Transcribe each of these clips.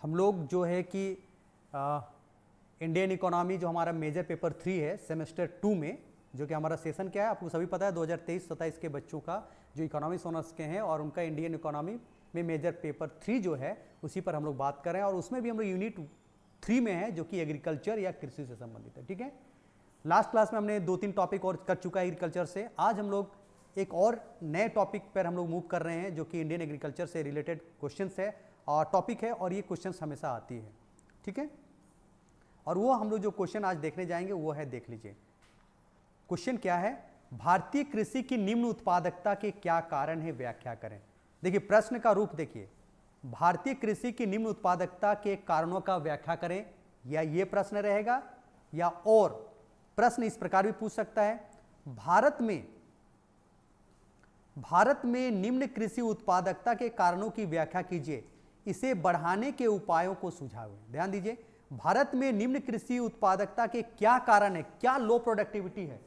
हम लोग जो है कि इंडियन इकोनॉमी जो हमारा मेजर पेपर 3 है सेमेस्टर 2 में, जो कि हमारा सेशन क्या है आपको सभी पता है, 2023-27 के बच्चों का जो इकोनॉमिक्स ऑनर्स के हैं और उनका इंडियन इकोनॉमी में मेजर पेपर 3 जो है उसी पर हम लोग बात कर रहे हैं। और उसमें भी हम लोग यूनिट 3 में है जो कि एग्रीकल्चर या कृषि से संबंधित है। ठीक है, लास्ट क्लास में हमने 2-3 टॉपिक और कर चुका है एग्रीकल्चर से। आज हम लोग एक और नए टॉपिक पर हम लोग मूव कर रहे हैं जो कि इंडियन एग्रीकल्चर से रिलेटेड क्वेश्चंस है और टॉपिक है, और ये क्वेश्चंस हमेशा आती है। ठीक है, और वो हम लोग जो क्वेश्चन आज देखने जाएंगे वो है, देख लीजिए क्वेश्चन क्या है, भारतीय कृषि की निम्न उत्पादकता के क्या कारण है, व्याख्या करें। देखिए प्रश्न का रूप देखिए, भारतीय कृषि की निम्न उत्पादकता के कारणों का व्याख्या करें, या ये प्रश्न रहेगा, या और प्रश्न इस प्रकार भी पूछ सकता है, भारत में निम्न कृषि उत्पादकता के कारणों की व्याख्या कीजिए, इसे बढ़ाने के उपायों को सुझावें। ध्यान दीजिए, भारत में निम्न कृषि उत्पादकता के क्या कारण है, क्या लो प्रोडक्टिविटी है,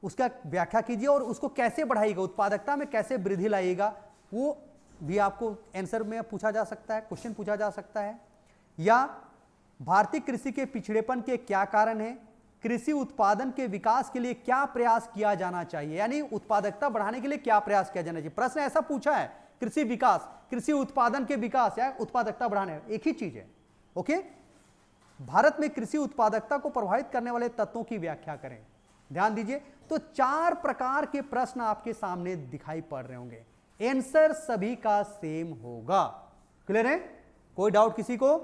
उसका व्याख्या कीजिए और उसको कैसे बढ़ाइएगा, उत्पादकता में कैसे वृद्धि लाइएगा, वो भी आपको आंसर में पूछा जा सकता है, क्वेश्चन पूछा जा सकता है। या भारतीय कृषि के पिछड़ेपन के क्या कारण है, कृषि उत्पादन के विकास के लिए क्या प्रयास किया जाना चाहिए, यानी उत्पादकता बढ़ाने के लिए क्या प्रयास किया जाना चाहिए। प्रश्न ऐसा पूछा है, कृषि विकास, कृषि उत्पादन के विकास या उत्पादकता बढ़ाने, एक ही चीज है। ओके, भारत में कृषि उत्पादकता को प्रभावित करने वाले तत्वों की व्याख्या करें। ध्यान दीजिए, तो 4 प्रकार के प्रश्न आपके सामने दिखाई पड़ रहे होंगे, आंसर सभी का सेम होगा। क्लियर है, कोई डाउट किसी को,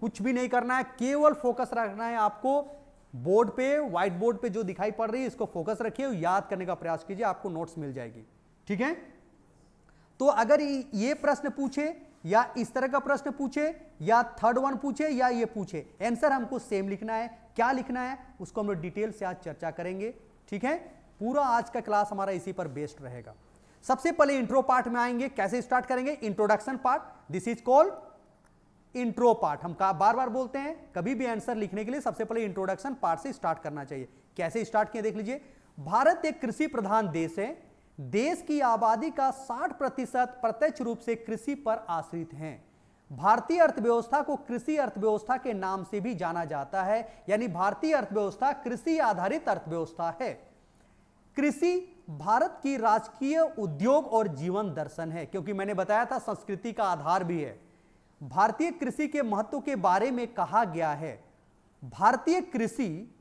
कुछ भी नहीं करना है, केवल फोकस रखना है आपको बोर्ड पे, व्हाइट बोर्ड पे जो दिखाई पड़ रही है इसको फोकस रखिए, याद करने का प्रयास कीजिए, आपको नोट्स मिल जाएगी। ठीक है, तो अगर ये प्रश्न पूछे या इस तरह का प्रश्न पूछे या थर्ड वन पूछे या ये पूछे, आंसर हमको सेम लिखना है। क्या लिखना है उसको हम लोग डिटेल से आज चर्चा करेंगे। ठीक है, पूरा आज का क्लास हमारा इसी पर बेस्ड रहेगा। सबसे पहले इंट्रो पार्ट में आएंगे, कैसे स्टार्ट करेंगे, introduction part, this is called intro part. हम बार बार बोलते हैं कभी भी आंसर लिखने के लिए सबसे पहले इंट्रोडक्शन पार्ट से स्टार्ट करना चाहिए। कैसे स्टार्ट किया देख लीजिए, भारत एक कृषि प्रधान देश है, देश की आबादी का 60% प्रत्यक्ष रूप से कृषि पर आश्रित हैं। भारतीय अर्थव्यवस्था को कृषि अर्थव्यवस्था के नाम से भी जाना जाता है, यानी भारतीय अर्थव्यवस्था कृषि आधारित अर्थव्यवस्था है। कृषि भारत की राजकीय उद्योग और जीवन दर्शन है, क्योंकि मैंने बताया था संस्कृति का आधार भी है। भारतीय कृषि के महत्व के बारे में कहा गया है, भारतीय कृषि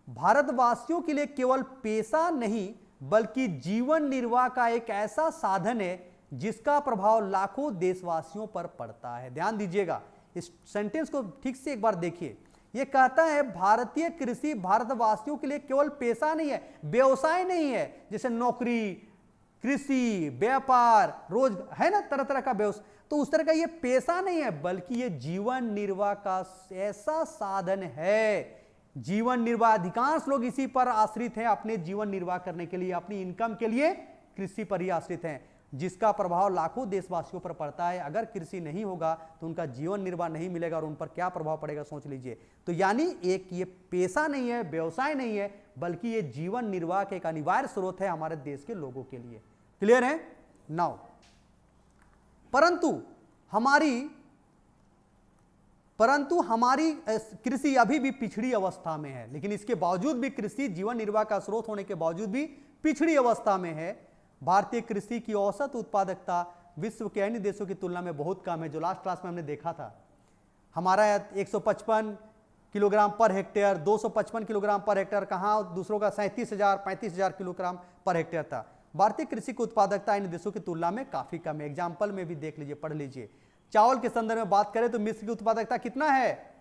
भारतवासियों के लिए केवल पेशा नहीं बल्कि जीवन निर्वाह का एक ऐसा साधन है जिसका प्रभाव लाखों देशवासियों पर पड़ता है। ध्यान दीजिएगा, इस सेंटेंस को ठीक से एक बार देखिए, यह कहता है भारतीय कृषि भारतवासियों के लिए केवल पेशा नहीं है, व्यवसाय नहीं है, जैसे नौकरी, कृषि, व्यापार, रोज है ना, तरह तरह का व्यवसाय, तो उस तरह का ये पेशा नहीं है बल्कि ये जीवन निर्वाह का ऐसा साधन है। जीवन निर्वाह, अधिकांश लोग इसी पर आश्रित हैं, अपने जीवन निर्वाह करने के लिए, अपनी इनकम के लिए कृषि पर ही आश्रित हैं, जिसका प्रभाव लाखों देशवासियों पर पड़ता है। अगर कृषि नहीं होगा तो उनका जीवन निर्वाह नहीं मिलेगा और उन पर क्या प्रभाव पड़ेगा सोच लीजिए। तो यानी एक ये पेशा नहीं है, व्यवसाय नहीं है, बल्कि ये जीवन निर्वाह का एक अनिवार्य स्रोत है हमारे देश के लोगों के लिए। क्लियर है नाउ, परंतु हमारी कृषि अभी भी पिछड़ी अवस्था में है, लेकिन इसके बावजूद भी कृषि जीवन निर्वाह का स्रोत होने के बावजूद भी पिछड़ी अवस्था में है। भारतीय कृषि की औसत उत्पादकता विश्व के अन्य देशों की तुलना में बहुत कम है, जो लास्ट क्लास में हमने देखा था। हमारा 155 kilogram per hectare, 255 kilogram per hectare, कहाँ दूसरों का 37,000-35,000 किलोग्राम पर हेक्टेयर था। भारतीय कृषि की उत्पादकता इन देशों की तुलना में काफी कम है। एग्जाम्पल में भी देख लीजिए, पढ़ लीजिए। चावल के संदर्भ में बात करें तो मिस्र की उत्पादकता कितना है,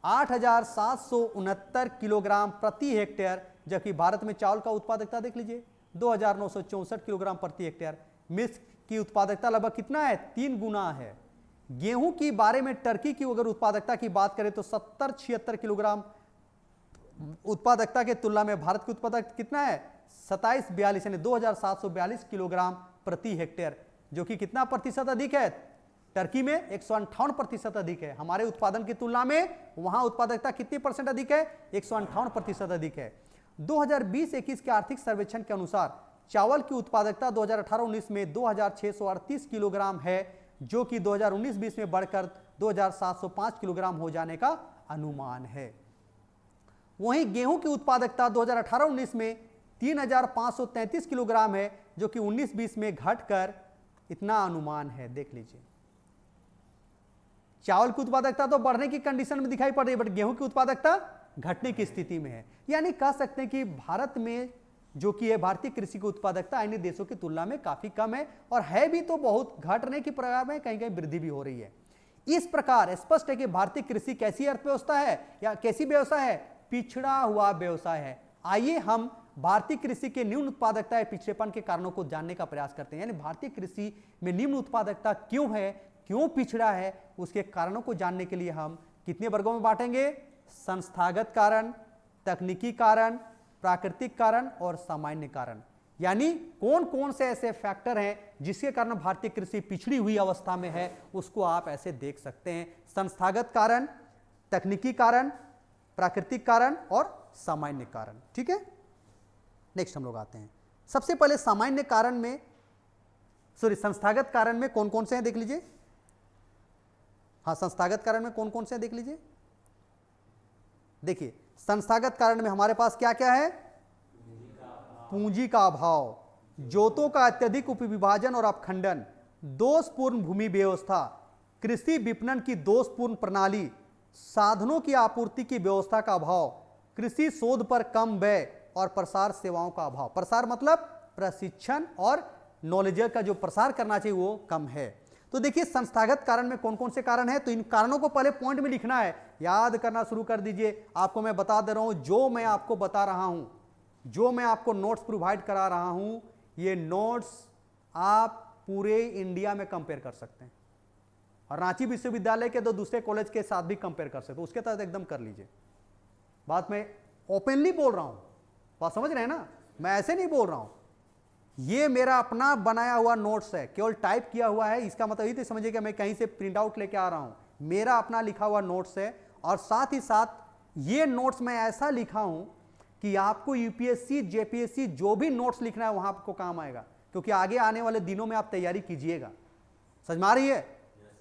8,769 किलोग्राम प्रति हेक्टेयर, जबकि भारत में चावल का उत्पादकता देख लीजिए 2,964 किलोग्राम प्रति हेक्टेयर। मिस्र की उत्पादकता लगभग कितना है, 3 गुना है। गेहूं की बारे में टर्की की अगर उत्पादकता की बात करें तो 70-76 किलोग्राम उत्पादकता के तुलना में भारत की उत्पादकता कितना है, 2742 यानी 2,742 किलोग्राम प्रति हेक्टेयर, जो कि कितना प्रतिशत अधिक है, टर्की में 158% अधिक है। हमारे उत्पादन की तुलना में वहां उत्पादकता कितनी परसेंट अधिक है, 158% अधिक है। 2020-21 के आर्थिक सर्वेक्षण के अनुसार चावल की उत्पादकता 2018-19 में 2,638 किलोग्राम है, जो कि 2019-20 में बढ़कर 2705 किलोग्राम हो जाने का अनुमान है। वहीं गेहूं की उत्पादकता 2018-19 में 3533 किलोग्राम है, जो कि 19-20 में घटकर इतना अनुमान है, देख लीजिए। चावल की उत्पादकता तो बढ़ने की कंडीशन में दिखाई पड़ रही है, बट गेहूं की उत्पादकता घटने की स्थिति में है। यानी कह सकते हैं कि भारत में जो कि है भारतीय कृषि की उत्पादकता अन्य देशों की तुलना में काफी कम है, और है भी तो बहुत घटने की प्रकार में, कहीं कहीं वृद्धि भी हो रही है। इस प्रकार स्पष्ट है कि भारतीय कृषि कैसी अर्थव्यवस्था है या कैसी व्यवसाय है? पिछड़ा हुआ व्यवसाय है। आइए हम भारतीय कृषि के निम्न उत्पादकता या पिछड़ेपन के कारणों को जानने का प्रयास करते हैं। यानी भारतीय कृषि में निम्न उत्पादकता क्यों है, क्यों पिछड़ा है, उसके कारणों को जानने के लिए हम कितने वर्गों में बांटेंगे? संस्थागत कारण, तकनीकी कारण, प्राकृतिक कारण और सामान्य कारण। यानी कौन कौन से ऐसे फैक्टर हैं जिसके कारण भारतीय कृषि पिछड़ी हुई अवस्था में है, उसको आप ऐसे देख सकते हैं। संस्थागत कारण, तकनीकी कारण, प्राकृतिक कारण और सामान्य कारण। ठीक है, नेक्स्ट हम लोग आते हैं। सबसे पहले सामान्य कारण में, संस्थागत कारण में कौन कौन से हैं देख लीजिए। हाँ, संस्थागत कारण में कौन कौन से हैं देख लीजिए। देखिए, संस्थागत कारण में हमारे पास क्या क्या है? पूंजी का अभाव, जोतों का अत्यधिक उपविभाजन और अपखंडन, दोषपूर्ण भूमि व्यवस्था, कृषि विपणन की दोषपूर्ण प्रणाली, साधनों की आपूर्ति की व्यवस्था का अभाव, कृषि शोध पर कम व्यय और प्रसार सेवाओं का अभाव। प्रसार मतलब प्रशिक्षण और नॉलेज का जो प्रसार करना चाहिए वो कम है। तो देखिए, संस्थागत कारण में कौन कौन से कारण हैं, तो इन कारणों को पहले पॉइंट में लिखना है, याद करना शुरू कर दीजिए। आपको मैं बता दे रहा हूं, जो मैं आपको बता रहा हूं, जो मैं आपको नोट्स प्रोवाइड करा रहा हूं, ये नोट्स आप पूरे इंडिया में कंपेयर कर सकते हैं, और रांची विश्वविद्यालय के दो दूसरे कॉलेज के साथ भी कंपेयर कर सकते हो, उसके तहत एकदम कर लीजिए। बात मैं ओपनली बोल रहा हूं, बात समझ रहे हैं ना, मैं ऐसे नहीं बोल रहा हूं। ये मेरा अपना बनाया हुआ नोट्स है, केवल टाइप किया हुआ है, इसका मतलब ये तो समझिए कि मैं कहीं से प्रिंट आउट लेके आ रहा हूं। मेरा अपना लिखा हुआ नोट्स है, और साथ ही साथ ये नोट्स मैं ऐसा लिखा हूं कि आपको यूपीएससी, जेपीएससी जो भी नोट्स लिखना है वहां आपको काम आएगा, क्योंकि आगे आने वाले दिनों में आप तैयारी कीजिएगा। समझ में आ रही है?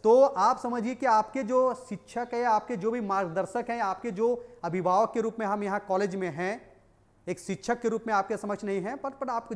तो आप समझिए कि आपके जो शिक्षक है, आपके जो भी मार्गदर्शक हैं, आपके जो अभिभावक के रूप में हम यहाँ कॉलेज में हैं, एक शिक्षक के रूप में आपके समक्ष नहीं है, पर आप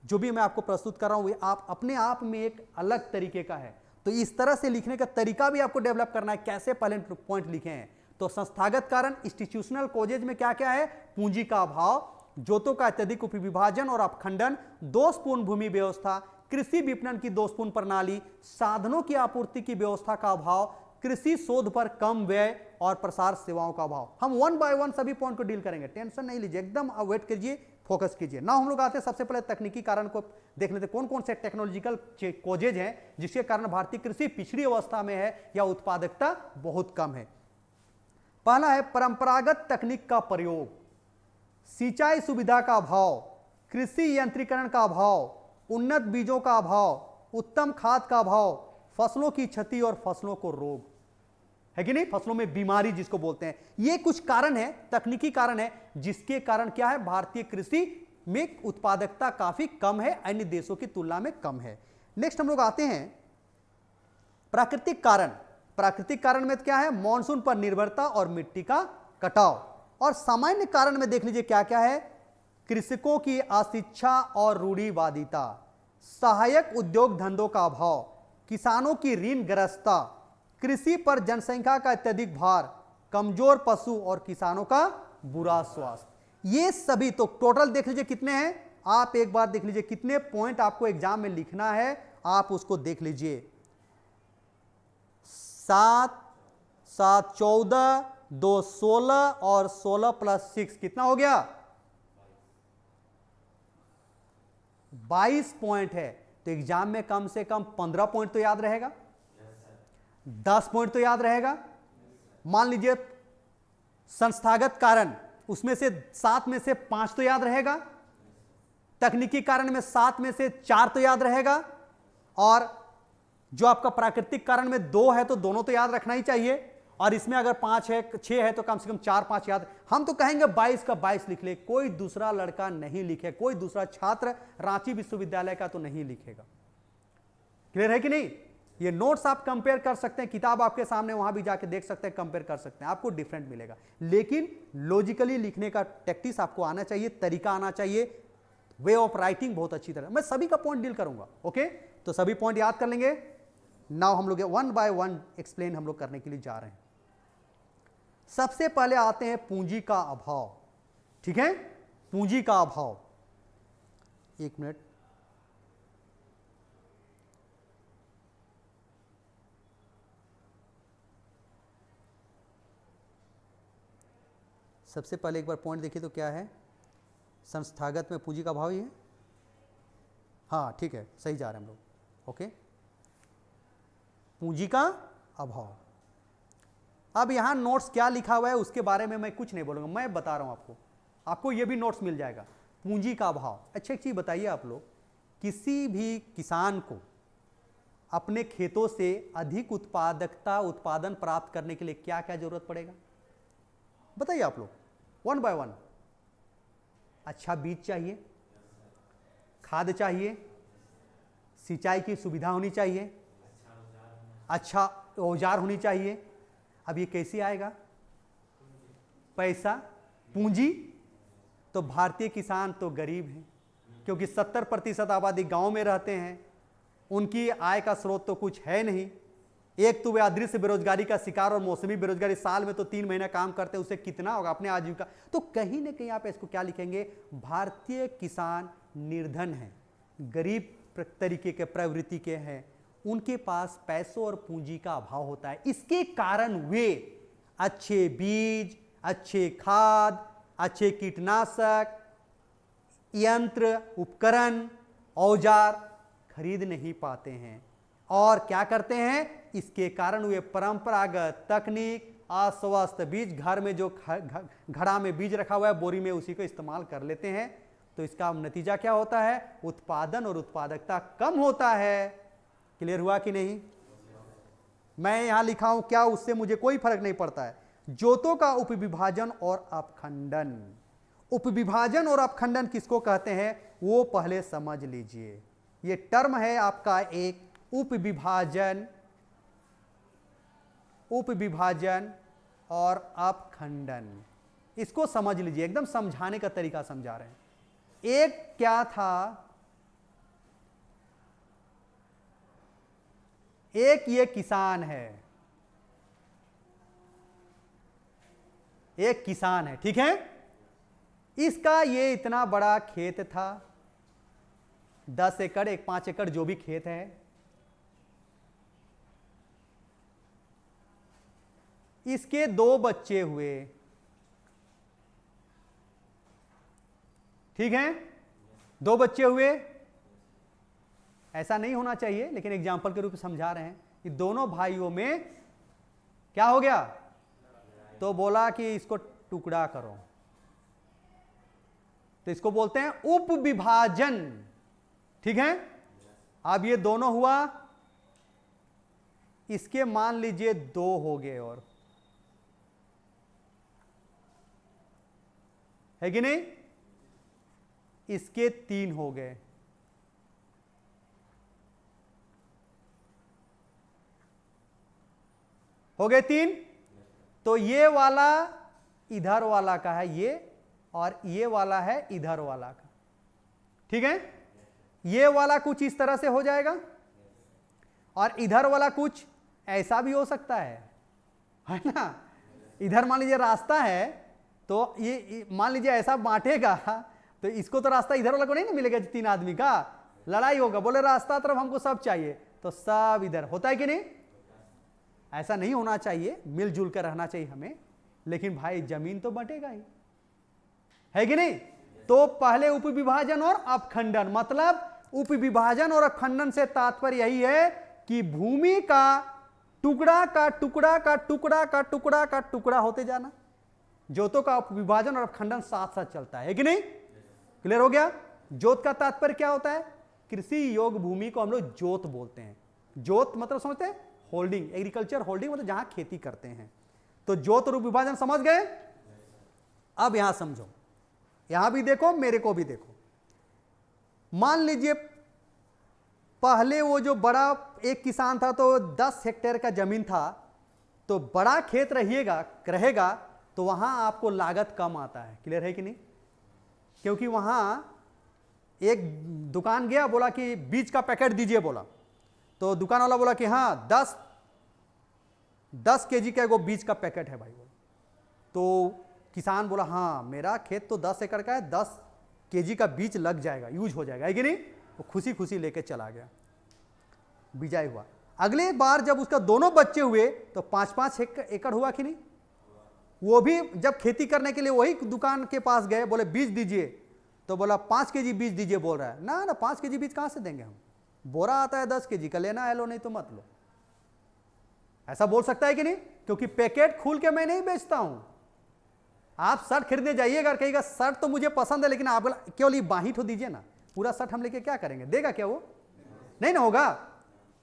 जो भी मैं आपको प्रस्तुत कर रहा हूं, आप अपने आप में एक अलग तरीके का है। तो इस तरह से लिखने का तरीका भी आपको डेवलप करना है, कैसे पहले पॉइंट लिखे हैं। तो संस्थागत कारण, इंस्टीट्यूशनल कॉजेज में क्या क्या है? पूंजी का अभाव, जोतों का अत्यधिक उपविभाजन और अपखंडन, दोषपूर्ण भूमि व्यवस्था, कृषि विपणन की दोषपूर्ण प्रणाली, साधनों की आपूर्ति की व्यवस्था का अभाव, कृषि शोध पर कम व्यय और प्रसार सेवाओं का अभाव। हम वन बाय वन सभी पॉइंट को डील करेंगे, टेंशन नहीं लीजिए, एकदम वेट कीजिए, फोकस कीजिए ना। हम लोग आते हैं सबसे पहले तकनीकी कारण को देख लेते, कौन कौन से टेक्नोलॉजिकल कॉजेज हैं जिसके कारण भारतीय कृषि पिछड़ी अवस्था में है या उत्पादकता बहुत कम है। पहला है परंपरागत तकनीक का प्रयोग, सिंचाई सुविधा का अभाव, कृषि यंत्रीकरण का अभाव, उन्नत बीजों का अभाव, उत्तम खाद का अभाव, फसलों की क्षति और फसलों को रोग, है कि नहीं, फसलों में बीमारी जिसको बोलते हैं। ये कुछ कारण है, तकनीकी कारण है, जिसके कारण क्या है, भारतीय कृषि में उत्पादकता काफी कम है, अन्य देशों की तुलना में कम है। नेक्स्ट हम लोग आते हैं प्राकृतिक कारण। प्राकृतिक कारण में क्या है? मॉनसून पर निर्भरता और मिट्टी का कटाव। और सामान्य कारण में देख लीजिए क्या क्या है? कृषकों की अशिक्षा और रूढ़िवादिता, सहायक उद्योग धंधों का अभाव, किसानों की ऋणग्रस्तता, कृषि पर जनसंख्या का अत्यधिक भार, कमजोर पशु और किसानों का बुरा स्वास्थ्य। ये सभी तो टोटल देख लीजिए कितने हैं, आप एक बार देख लीजिए कितने पॉइंट आपको एग्जाम में लिखना है, आप उसको देख लीजिए। 7, 7, 14, 2, 16 और 16 + 6 कितना हो गया? 22 पॉइंट है। तो एग्जाम में कम से कम 15 पॉइंट तो याद रहेगा, 10 पॉइंट तो याद रहेगा। मान लीजिए संस्थागत कारण, उसमें से 7 में से 5 तो याद रहेगा, तकनीकी कारण में 7 में से 4 तो याद रहेगा, और जो आपका प्राकृतिक कारण में 2 है तो दोनों तो याद रखना ही चाहिए, और इसमें अगर 5 है 6 है तो कम से कम 4-5 याद। हम तो कहेंगे 22 का 22 लिख ले, कोई दूसरा लड़का नहीं लिखे, कोई दूसरा छात्र रांची विश्वविद्यालय का तो नहीं लिखेगा। क्लियर है कि नहीं? ये नोट्स आप कंपेयर कर सकते हैं, किताब आपके सामने, वहां भी जाके देख सकते हैं, कंपेयर कर सकते हैं, आपको डिफरेंट मिलेगा। लेकिन लॉजिकली लिखने का टैक्टिस आपको आना चाहिए, तरीका आना चाहिए, वे ऑफ राइटिंग बहुत अच्छी तरह। मैं सभी का पॉइंट डील करूंगा, ओके? तो सभी पॉइंट याद कर लेंगे। नाउ हम लोग वन बाय वन एक्सप्लेन हम लोग करने के लिए जा रहे हैं। सबसे पहले आते हैं पूंजी का अभाव, ठीक है? पूंजी का अभाव, एक मिनट, सबसे पहले एक बार पॉइंट देखिए तो क्या है, संस्थागत में पूंजी का अभाव ही है। हाँ ठीक है, सही जा रहे हैं हम लोग, ओके? पूंजी का अभाव। अब यहां नोट्स क्या लिखा हुआ है उसके बारे में मैं कुछ नहीं बोलूंगा, मैं बता रहा हूं आपको, आपको यह भी नोट्स मिल जाएगा। पूंजी का अभाव। अच्छा एक चीज बताइए आप लोग, किसी भी किसान को अपने खेतों से अधिक उत्पादन प्राप्त करने के लिए क्या क्या जरूरत पड़ेगा, बताइए आप लोग, वन बाय वन। अच्छा बीज चाहिए, खाद चाहिए, सिंचाई की सुविधा होनी चाहिए, अच्छा औजार होनी चाहिए। अब ये कैसे आएगा? पैसा, पूंजी। तो भारतीय किसान तो गरीब हैं, क्योंकि 70% आबादी गांव में रहते हैं, उनकी आय का स्रोत तो कुछ है नहीं। एक तो वे अदृश्य बेरोजगारी का शिकार और मौसमी बेरोजगारी, साल में तो 3 महीना काम करते हैं, उसे कितना होगा अपने आजीविका। तो कहीं ना कहीं आप इसको क्या लिखेंगे, भारतीय किसान निर्धन है, गरीब तरीके के प्रवृत्ति के हैं, उनके पास पैसों और पूंजी का अभाव होता है। इसके कारण वे अच्छे बीज, अच्छे खाद, अच्छे कीटनाशक, यंत्र, उपकरण, औजार खरीद नहीं पाते हैं। और क्या करते हैं, इसके कारण वे परंपरागत तकनीक, अस्वस्थ बीज, घर में जो घड़ा में बीज रखा हुआ है, बोरी में, उसी को इस्तेमाल कर लेते हैं। तो इसका नतीजा क्या होता है, उत्पादन और उत्पादकता कम होता है। क्लियर हुआ कि नहीं? मैं यहां लिखा हूं क्या, उससे मुझे कोई फर्क नहीं पड़ता है। जोतों का उपविभाजन और अपखंडन। उपविभाजन और अपखंडन किसको कहते हैं वो पहले समझ लीजिए। ये टर्म है आपका एक, उपविभाजन, उपविभाजन और अपखंडन। इसको समझ लीजिए, एकदम समझाने का तरीका समझा रहे हैं। एक क्या था, एक ये किसान है, एक किसान है, ठीक है? इसका ये इतना बड़ा खेत था, 10 एकड़, 5 एकड़ जो भी खेत है। इसके 2 बच्चे हुए, ठीक है? 2 बच्चे हुए। ऐसा नहीं होना चाहिए, लेकिन एग्जाम्पल के रूप में समझा रहे हैं कि दोनों भाइयों में क्या हो गया, तो बोला कि इसको टुकड़ा करो, तो इसको बोलते हैं उपविभाजन, ठीक है? अब ये दोनों हुआ, इसके मान लीजिए 2 हो गए, और है कि नहीं? इसके 3 हो गए, हो गए 3। तो ये वाला इधर वाला का है ये, और ये वाला है इधर वाला का, ठीक है? ये वाला कुछ इस तरह से हो जाएगा, और इधर वाला कुछ ऐसा भी हो सकता है ना? इधर मान लीजिए रास्ता है, तो ये मान लीजिए ऐसा बांटेगा, तो इसको तो रास्ता इधर वाला को नहीं ना मिलेगा, 3 आदमी का लड़ाई होगा, बोले रास्ता तरफ हमको सब चाहिए, तो सब इधर होता है कि नहीं? ऐसा नहीं होना चाहिए, मिलजुल कर रहना चाहिए हमें, लेकिन भाई जमीन तो बंटेगा ही, है कि नहीं? तो पहले उपविभाजन और अपखंडन, मतलब उपविभाजन और अपखंडन से तात्पर्य यही है कि भूमि का टुकड़ा का टुकड़ा का टुकड़ा का टुकड़ा का टुकड़ा होते जाना। जोतों का उपविभाजन और अपखंडन साथ साथ चलता है कि नहीं? क्लियर हो गया? जोत का तात्पर्य क्या होता है? कृषि योग्य भूमि को हम लोग जोत बोलते हैं। जोत मतलब समझते हैं, होल्डिंग, एग्रीकल्चर होल्डिंग मतलब जहां खेती करते हैं। तो जोत और उपविभाजन समझ गए? अब यहां समझो, यहां भी देखो, मेरे को भी देखो। मान लीजिए पहले वो जो बड़ा एक किसान था तो 10 हेक्टेयर का जमीन था, तो बड़ा खेत रहेगा तो वहां आपको लागत कम आता है। क्लियर है कि नहीं? क्योंकि वहां एक दुकान गया, बोला कि बीज का पैकेट दीजिए, बोला तो दुकान वाला बोला कि हाँ 10 केजी का वो बीज का पैकेट है भाई। तो किसान बोला हाँ मेरा खेत तो 10 एकड़ का है, 10 केजी का बीज लग जाएगा, यूज हो जाएगा, है कि नहीं? वो खुशी खुशी लेके चला गया, बिजाई हुआ। अगले बार जब उसका दोनों बच्चे हुए तो 5-5 एकड़ हुआ कि नहीं? वो भी जब खेती करने के लिए वही दुकान के पास गए, बोले बीज दीजिए, तो बोला 5 केजी बीज दीजिए, बोल रहा है ना 5 केजी बीज कहां से देंगे हम, बोरा आता है 10 केजी का, लेना है लो, नहीं तो मत लो। ऐसा बोल सकता है कि नहीं? क्योंकि पैकेट खोल के मैं नहीं बेचता हूं। आप शर्ट खरीदने जाइएगा, कहेगा शर्ट तो मुझे पसंद है लेकिन आप केवल बाही तो दीजिए ना, पूरा शर्ट हम लेके क्या करेंगे? देगा क्या वो? नहीं ना होगा,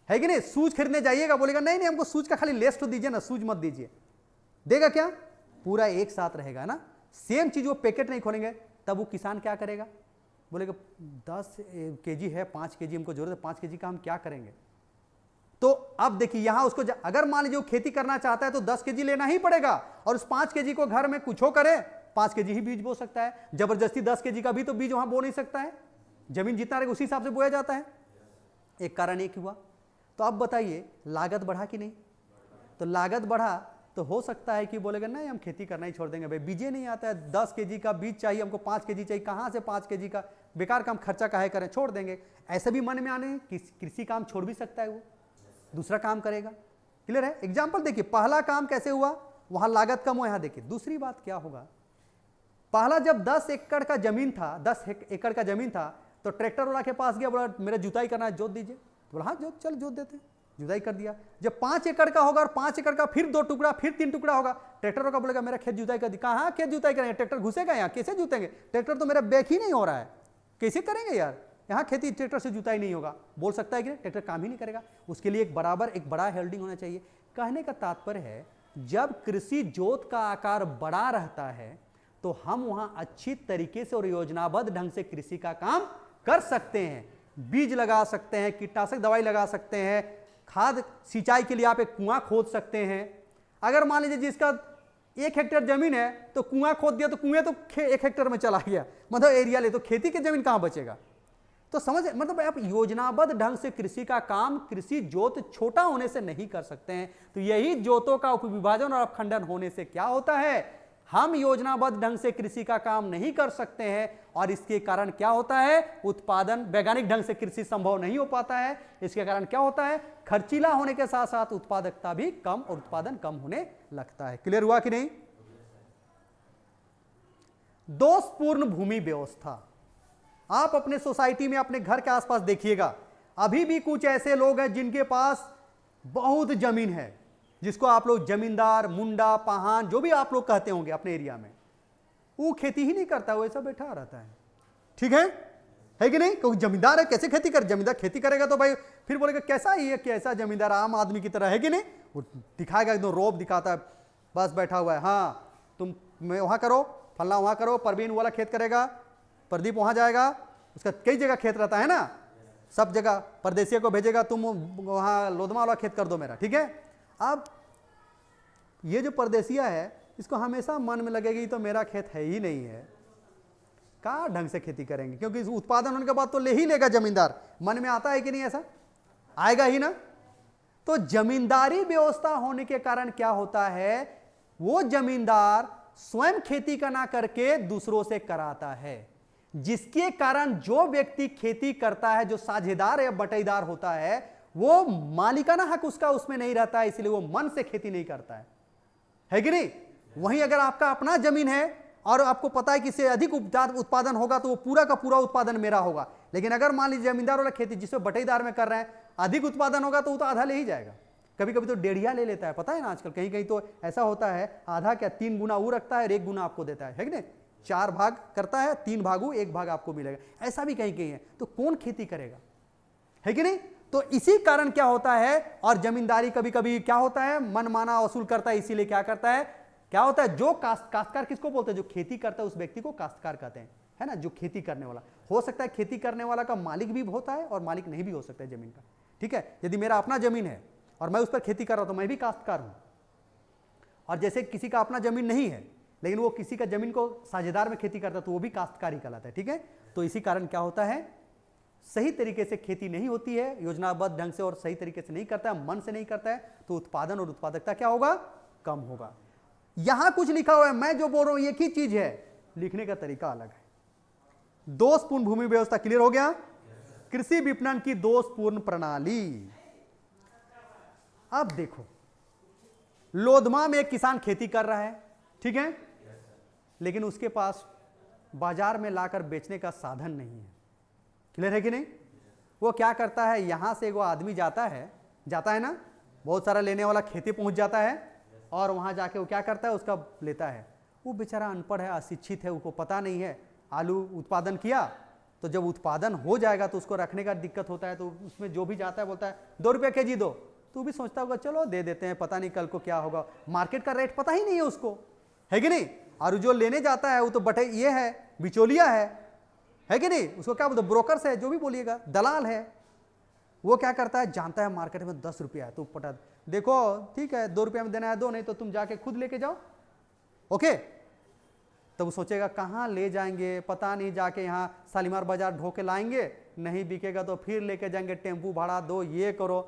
है कि नहीं? शूज खरीदने जाइएगा, बोलेगा नहीं हमको शूज का खाली लेस तो दीजिए ना, शूज मत दीजिए, देगा क्या? पूरा एक साथ रहेगा ना। सेम चीज वो पैकेट नहीं खोलेंगे, तब वो किसान क्या करेगा? बोलेगा 10 केजी है, 5 केजी हमको जरूरत है, 5 केजी का हम क्या करेंगे? तो अब देखिए यहां उसको अगर मान लीजिए वो खेती करना चाहता है तो 10 केजी लेना ही पड़ेगा, और उस 5 केजी को घर में कुछ हो करे, 5 केजी ही बीज बो सकता है। जबरदस्ती 10 केजी का भी तो बीज वहां बो नहीं सकता है, जमीन जितना रहेगा उसी हिसाब से बोया जाता है। एक कारण एक हुआ। तो अब बताइए लागत बढ़ा कि नहीं? तो लागत बढ़ा तो हो सकता है कि बोलेगा नहीं हम खेती करना ही छोड़ देंगे, भाई बीजे नहीं आता है, 10 केजी का बीज चाहिए हमको, 5 केजी चाहिए, कहां से 5 केजी का, बेकार काम खर्चा काहे करें, छोड़ देंगे। ऐसे भी मन में आने कि कृषि काम छोड़ भी सकता है, वो दूसरा काम करेगा। क्लियर है? एग्जाम्पल देखिए, पहला काम कैसे हुआ, वहां लागत कम हुआ। यहां देखिए दूसरी बात क्या होगा, पहला जब 10 एकड़ का जमीन था, 10 एकड़ का जमीन था, तो ट्रैक्टर वाला के पास गया, बोला मेरा जुताई करना है, जोत दीजिए, तो बोला हाँ जोत, चल जोत देते हैं, जुताई कर दिया। जब 5 एकड़ का होगा और 5 एकड़ का फिर 2 टुकड़ा, फिर 3 टुकड़ा होगा, ट्रैक्टर का बोलेगा मेरा खेत जुताई कर दी। कहाँ खेत जुताई करेंगे? ट्रैक्टर घुसेगा यहाँ, कैसे जुतेंगे? ट्रैक्टर तो मेरा बैक ही नहीं हो रहा है, कैसे करेंगे यार, यहाँ खेती ट्रैक्टर से जुताई नहीं होगा। बोल सकता है कि ट्रैक्टर काम ही नहीं करेगा। उसके लिए एक बड़ा हेल्डिंग होना चाहिए। कहने का तात्पर्य है जब कृषि जोत का आकार बड़ा रहता है तो हम वहां अच्छी तरीके से और योजनाबद्ध ढंग से कृषि का काम कर सकते हैं। बीज लगा सकते हैं, कीटनाशक दवाई लगा सकते हैं, खाद सिंचाई के लिए आप एक कुआं खोद सकते हैं। अगर मान लीजिए जिसका 1 हेक्टेयर जमीन है तो कुआं खोद दिया तो कुएं तो 1 हेक्टेयर में चला गया, मतलब एरिया ले, तो खेती की जमीन कहां बचेगा? तो समझ, मतलब आप योजनाबद्ध ढंग से कृषि का काम, कृषि जोत छोटा होने से नहीं कर सकते हैं। तो यही जोतों का उपविभाजन और अपखंडन होने से क्या होता है, हम योजनाबद्ध ढंग से कृषि का काम नहीं कर सकते हैं, और इसके कारण क्या होता है, उत्पादन वैज्ञानिक ढंग से कृषि संभव नहीं हो पाता है। इसके कारण क्या होता है, खर्चीला होने के साथ साथ उत्पादकता भी कम और उत्पादन कम होने लगता है। क्लियर हुआ कि नहीं? दोषपूर्ण भूमि व्यवस्था, आप अपने सोसाइटी में, अपने घर के आसपास देखिएगा, अभी भी कुछ ऐसे लोग हैं जिनके पास बहुत जमीन है, जिसको आप लोग जमींदार, मुंडा, पाहान, जो भी आप लोग कहते होंगे अपने एरिया में, वो खेती ही नहीं करता, वो ऐसा बैठा रहता है। ठीक है कि नहीं? क्योंकि जमींदार है, कैसे खेती कर, जमींदार खेती करेगा तो भाई फिर बोलेगा कैसा ही है, कैसा जमींदार, आम आदमी की तरह, है कि नहीं? वो दिखाएगा, एकदम रोब दिखाता है, बस बैठा हुआ है, हाँ तुम वहां करो, फलना वहां करो, परवीन वाला खेत करेगा, प्रदीप वहां जाएगा, उसका कई जगह खेत रहता है ना, सब जगह परदेसिया को भेजेगा, तुम वहां लोधमा वाला खेत कर दो मेरा, ठीक है? अब ये जो परदेसिया है इसको हमेशा मन में लगेगी तो मेरा खेत है ही नहीं है, कहाँ ढंग से खेती करेंगे, क्योंकि उत्पादन होने के बाद तो ले ही लेगा जमींदार। मन में आता है कि नहीं? ऐसा आएगा ही ना। तो जमींदारी व्यवस्था होने के कारण क्या होता है, वो जमींदार स्वयं खेती का ना करके दूसरों से कराता है, जिसके कारण जो व्यक्ति खेती करता है, जो साझेदार या बटाईदार होता है, वो मालिकाना हक उसका उसमें नहीं रहता है, इसलिए वो मन से खेती नहीं करता है कि नहीं? वहीं अगर आपका अपना जमीन है और आपको पता है कि इससे अधिक उत्पादन होगा तो वो पूरा का पूरा उत्पादन मेरा होगा, लेकिन अगर मान लीजिए जमींदार वाला खेती जिसमें बटाईदार में कर रहे हैं, अधिक उत्पादन होगा तो वो तो आधा ले ही जाएगा। कभी कभी तो डेढ़िया ले लेता है, पता है ना, आजकल कहीं कहीं तो ऐसा होता है, आधा क्या 3 गुना वो रखता है और 1 गुना आपको देता है कि नहीं? 4 भाग करता है, 3 भाग वो, 1 भाग आपको मिलेगा, ऐसा भी कहीं कहीं है। तो कौन खेती करेगा, है कि नहीं? तो इसी कारण क्या होता है, और जमींदारी कभी कभी क्या होता है, मनमाना वसूल करता है, इसीलिए क्या करता है, क्या होता है, जो काश्तकार किसको बोलते हैं, जो खेती करता है उस व्यक्ति को काश्तकार कहते हैं, है ना, जो खेती करने वाला। हो सकता है खेती करने वाला का मालिक भी होता है और मालिक नहीं भी हो सकता है जमीन का, ठीक है। यदि मेरा अपना जमीन है और मैं उस पर खेती कर रहा हूं तो मैं भी काश्तकार हूं। और जैसे किसी का अपना जमीन नहीं है लेकिन वो किसी का जमीन को साझेदार में खेती करता है तो वो भी काश्तकारी कहलाता है, ठीक है। तो इसी कारण क्या होता है, सही तरीके से खेती नहीं होती है, योजनाबद्ध ढंग से और सही तरीके से नहीं करता है, मन से नहीं करता है, तो उत्पादन और उत्पादकता क्या होगा, कम होगा। यहां कुछ लिखा हुआ है, मैं जो बोल रहा हूं एक ही चीज है, लिखने का तरीका अलग है। दोषपूर्ण भूमि व्यवस्था क्लियर हो गया। कृषि विपणन की दोषपूर्ण प्रणाली। अब देखो, लोधमा में एक किसान खेती कर रहा है, ठीक है, लेकिन उसके पास बाजार में लाकर बेचने का साधन नहीं है। क्लियर है कि नहीं? वो क्या करता है, यहां से वो आदमी जाता है ना, बहुत सारा लेने वाला खेती पहुंच जाता है और वहां जाके वो क्या करता है, उसका लेता है। वो बेचारा अनपढ़ है, अशिक्षित है, उसको पता नहीं है। आलू उत्पादन किया तो जब उत्पादन हो जाएगा तो उसको रखने का दिक्कत होता है, तो उसमें जो भी जाता है बोलता है 2 रुपये केजी दो, तो भी सोचता होगा चलो दे देते हैं, पता नहीं कल को क्या होगा, मार्केट का रेट पता ही नहीं है उसको, है कि नहीं। और जो लेने जाता है वो तो बटे ये है, बिचौलिया है कि नहीं, उसको क्या बोलते, ब्रोकर्स है, जो भी बोलिएगा, दलाल है। वो क्या करता है, जानता है मार्केट में 10 रुपया है, तो पटा देखो ठीक है 2 रुपया में देना है दो, नहीं तो तुम जाके खुद लेके जाओ, ओके। तब वो सोचेगा कहाँ ले जाएंगे, पता नहीं, जाके यहाँ शालीमार बाजार ढो के लाएंगे, नहीं बिकेगा तो फिर लेके जाएंगे, टेम्पू भाड़ा दो, ये करो,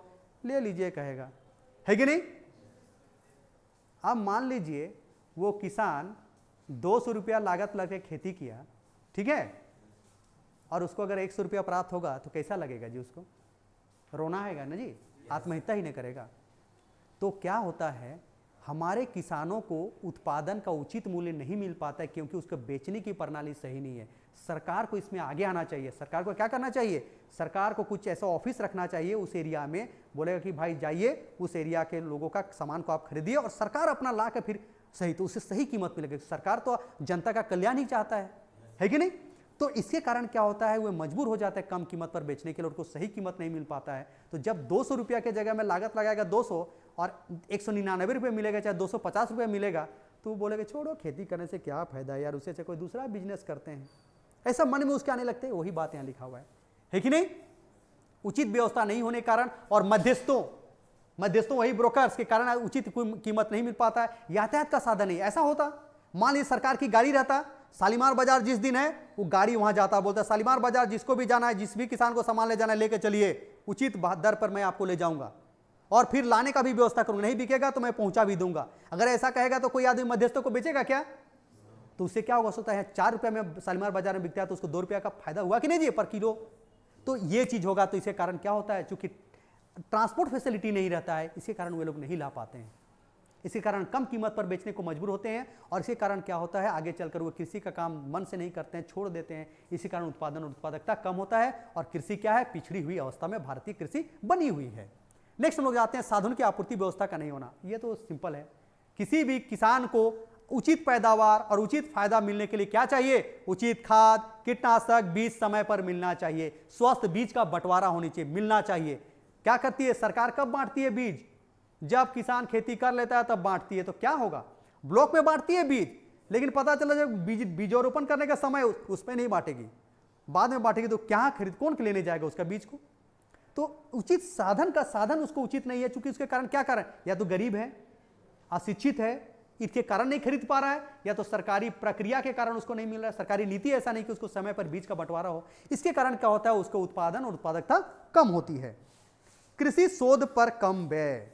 ले लीजिए कहेगा, है कि नहीं। अब मान लीजिए वो किसान 200 रुपया लागत लगे खेती किया, ठीक है, और उसको अगर 100 रुपया प्राप्त होगा तो कैसा लगेगा जी, उसको रोना आएगा ना जी, आत्महत्या ही नहीं करेगा। तो क्या होता है, हमारे किसानों को उत्पादन का उचित मूल्य नहीं मिल पाता है क्योंकि उसको बेचने की प्रणाली सही नहीं है। सरकार को इसमें आगे आना चाहिए। सरकार को क्या करना चाहिए, सरकार को कुछ ऐसा ऑफिस रखना चाहिए उस एरिया में, बोलेगा कि भाई जाइए उस एरिया के लोगों का सामान को आप खरीदिए और सरकार अपना ला के फिर सही, तो उसे सही कीमत मिलेगी। सरकार तो जनता का कल्याण ही चाहता है कि नहीं। तो इसके कारण क्या होता है, वो मजबूर हो जाता है कम कीमत पर बेचने के लिए, उनको सही कीमत नहीं मिल पाता है। तो जब 200 रुपया के जगह में लागत लगाएगा 200 और 199 रुपये मिलेगा, चाहे 250 रुपये मिलेगा, तो वो बोलेगा छोड़ो खेती करने से क्या फायदा है यार, उससे कोई दूसरा बिजनेस करते हैं, ऐसा मन में उसके आने लगते हैं। वही बात यहाँ लिखा हुआ है कि नहीं। उचित व्यवस्था नहीं होने के कारण और मध्यस्थों वही ब्रोकर्स के कारण उचित कीमत नहीं मिल पाता है। यातायात का साधन नहीं, ऐसा होता, मान लीजिए सरकार की गाड़ी रहता, शालीमार बाजार जिस दिन है वो गाड़ी वहां जाता, बोलता शालीमार बाजार जिसको भी जाना है, जिस भी किसान को सामान ले जाना है लेके चलिए, उचित दर पर मैं आपको ले जाऊंगा और फिर लाने का भी व्यवस्था करूंगा, नहीं बिकेगा तो मैं पहुंचा भी दूंगा। अगर ऐसा कहेगा तो कोई आदमी मध्यस्थों को बेचेगा क्या, तो उससे क्या होगा, सोचता है 4 रुपये में शालीमार बाजार में बिकता है तो उसको 2 रुपया का फायदा हुआ कि नहीं जी पर किलो, तो ये चीज होगा। तो इसके कारण क्या होता है, चूंकि ट्रांसपोर्ट फैसिलिटी नहीं रहता है, इसी कारण वे लोग नहीं ला पाते हैं, इसी कारण कम कीमत पर बेचने को मजबूर होते हैं। और इसी कारण क्या होता है, आगे चलकर वो कृषि का काम मन से नहीं करते हैं, छोड़ देते हैं। इसी कारण उत्पादन और उत्पादकता कम होता है और कृषि क्या है, पिछड़ी हुई अवस्था में भारतीय कृषि बनी हुई है। नेक्स्ट हम लोग जाते हैं साधन की आपूर्ति व्यवस्था का नहीं होना। ये तो सिंपल है, किसी भी किसान को उचित पैदावार और उचित फायदा मिलने के लिए क्या चाहिए, उचित खाद, कीटनाशक, बीज समय पर मिलना चाहिए, स्वस्थ बीज का बंटवारा होनी चाहिए, मिलना चाहिए। क्या करती है सरकार, कब बांटती है बीज, जब किसान खेती कर लेता है तब बांटती है। तो क्या होगा, ब्लॉक में बांटती है बीज, लेकिन पता चला जब बीजोरोपण करने का समय उस पर नहीं बांटेगी, बाद में बांटेगी, तो क्या खरीद, कौन लेने जाएगा उसका बीज को। तो उचित साधन उसको उचित नहीं है, चूंकि उसके कारण क्या कारण, या तो गरीब है, अशिक्षित है, इसके कारण नहीं खरीद पा रहा है, या तो सरकारी प्रक्रिया के कारण उसको नहीं मिल रहा है, सरकारी नीति ऐसा नहीं कि उसको समय पर बीज का बंटवारा हो। इसके कारण क्या होता है, उसको उत्पादन और उत्पादकता कम होती है। कृषि शोध पर कम व्यय,